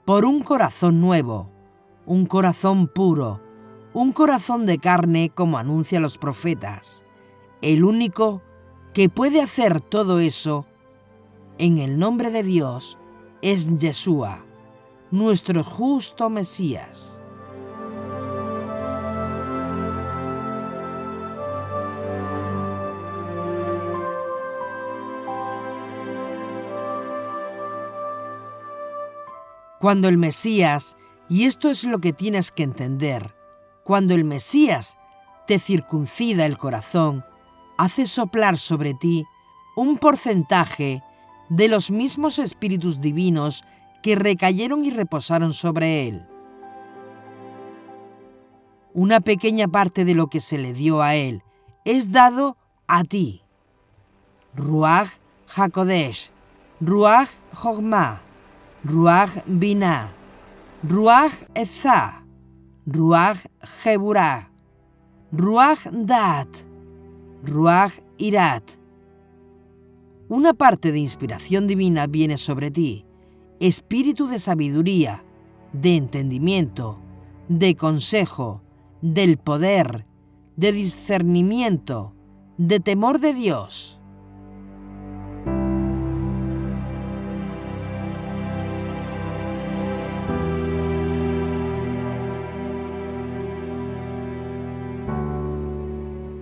A: por un corazón nuevo, un corazón puro, un corazón de carne como anuncian los profetas. El único que puede hacer todo eso en el nombre de Dios es Yeshua, nuestro justo Mesías. Cuando el Mesías, y esto es lo que tienes que entender, cuando el Mesías te circuncida el corazón, hace soplar sobre ti un porcentaje de los mismos espíritus divinos que recayeron y reposaron sobre él. Una pequeña parte de lo que se le dio a él es dado a ti. Ruach HaKodesh, Ruach Chogma, Ruach Binah, Ruach Etzah, Ruach Geburah, Ruach Daat, Ruach Irat. Una parte de inspiración divina viene sobre ti, espíritu de sabiduría, de entendimiento, de consejo, del poder, de discernimiento, de temor de Dios.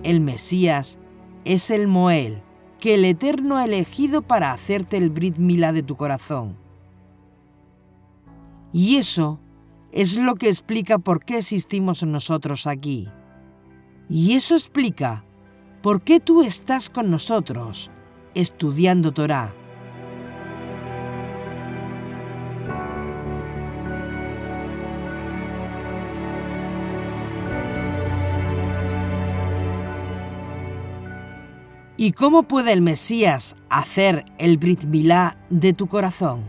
A: El Mesías es el Moel que el Eterno ha elegido para hacerte el Brit Milá de tu corazón. Y eso es lo que explica por qué existimos nosotros aquí. Y eso explica por qué tú estás con nosotros estudiando Torá. ¿Y cómo puede el Mesías hacer el Brit Milá de tu corazón?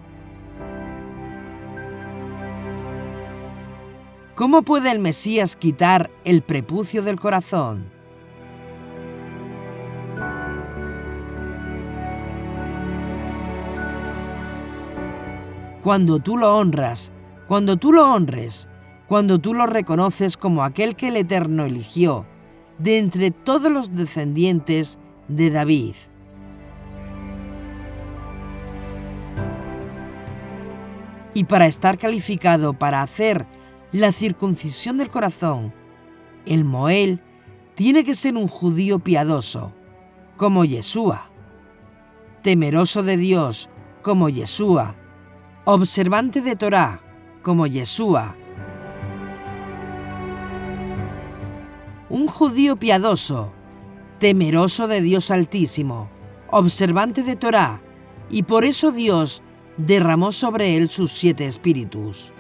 A: ¿Cómo puede el Mesías quitar el prepucio del corazón? Cuando tú lo honras, cuando tú lo honres, cuando tú lo reconoces como aquel que el Eterno eligió de entre todos los descendientes de David. Y para estar calificado para hacer la circuncisión del corazón, el Moel tiene que ser un judío piadoso, como Yeshua, temeroso de Dios, como Yeshua, observante de Torá, como Yeshua. Un judío piadoso, temeroso de Dios Altísimo, observante de Torá, y por eso Dios derramó sobre él sus 7 espíritus.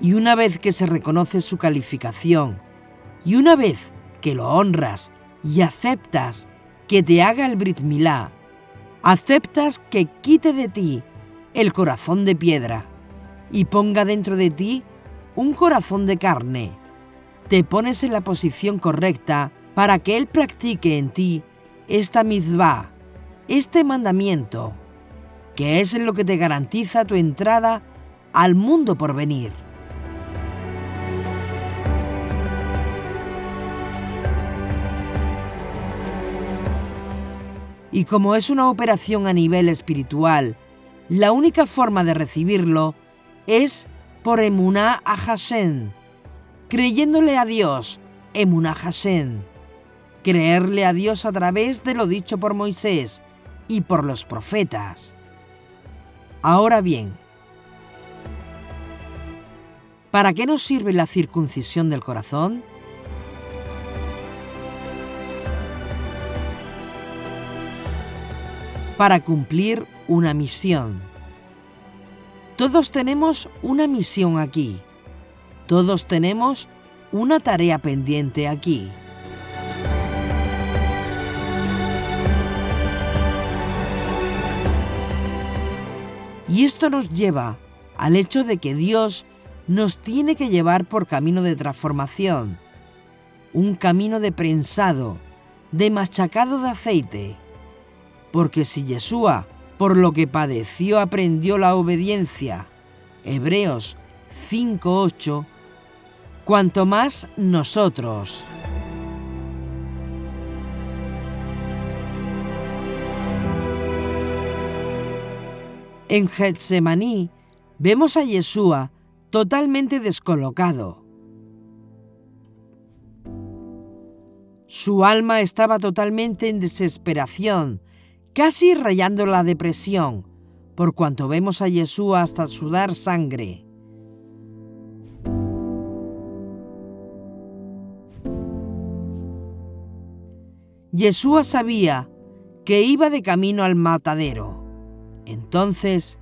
A: Y una vez que se reconoce su calificación, y una vez que lo honras y aceptas que te haga el Brit Milá, aceptas que quite de ti el corazón de piedra y ponga dentro de ti un corazón de carne, te pones en la posición correcta para que Él practique en ti esta mitzvah, este mandamiento, que es lo que te garantiza tu entrada al mundo por venir. Y como es una operación a nivel espiritual, la única forma de recibirlo es por emuná a Hashem, creyéndole a Dios, emuná Hashem, creerle a Dios a través de lo dicho por Moisés y por los profetas. Ahora bien, ¿para qué nos sirve la circuncisión del corazón? Para cumplir una misión. Todos tenemos una misión aquí. Todos tenemos una tarea pendiente aquí. Y esto nos lleva al hecho de que Dios nos tiene que llevar por camino de transformación, un camino de prensado, de machacado de aceite. Porque si Yeshua, por lo que padeció, aprendió la obediencia, Hebreos 5:8, cuanto más nosotros. En Getsemaní vemos a Yeshua totalmente descolocado. Su alma estaba totalmente en desesperación, casi rayando la depresión, por cuanto vemos a Yeshua hasta sudar sangre. Yeshua sabía que iba de camino al matadero. Entonces,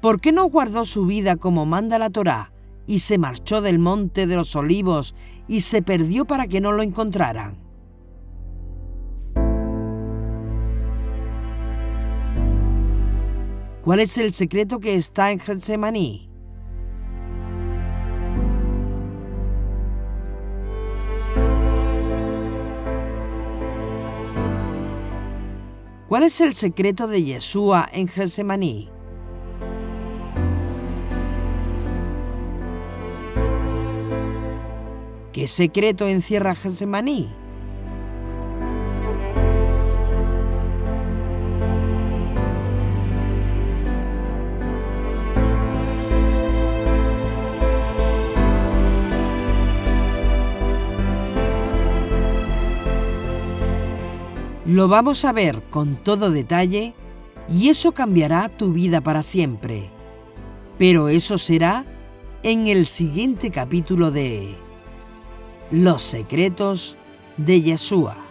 A: ¿por qué no guardó su vida como manda la Torá y se marchó del monte de los olivos y se perdió para que no lo encontraran? ¿Cuál es el secreto que está en Getsemaní? ¿Cuál es el secreto de Yeshua en Getsemaní? ¿Qué secreto encierra Getsemaní? Lo vamos a ver con todo detalle y eso cambiará tu vida para siempre. Pero eso será en el siguiente capítulo de Los secretos de Yeshua.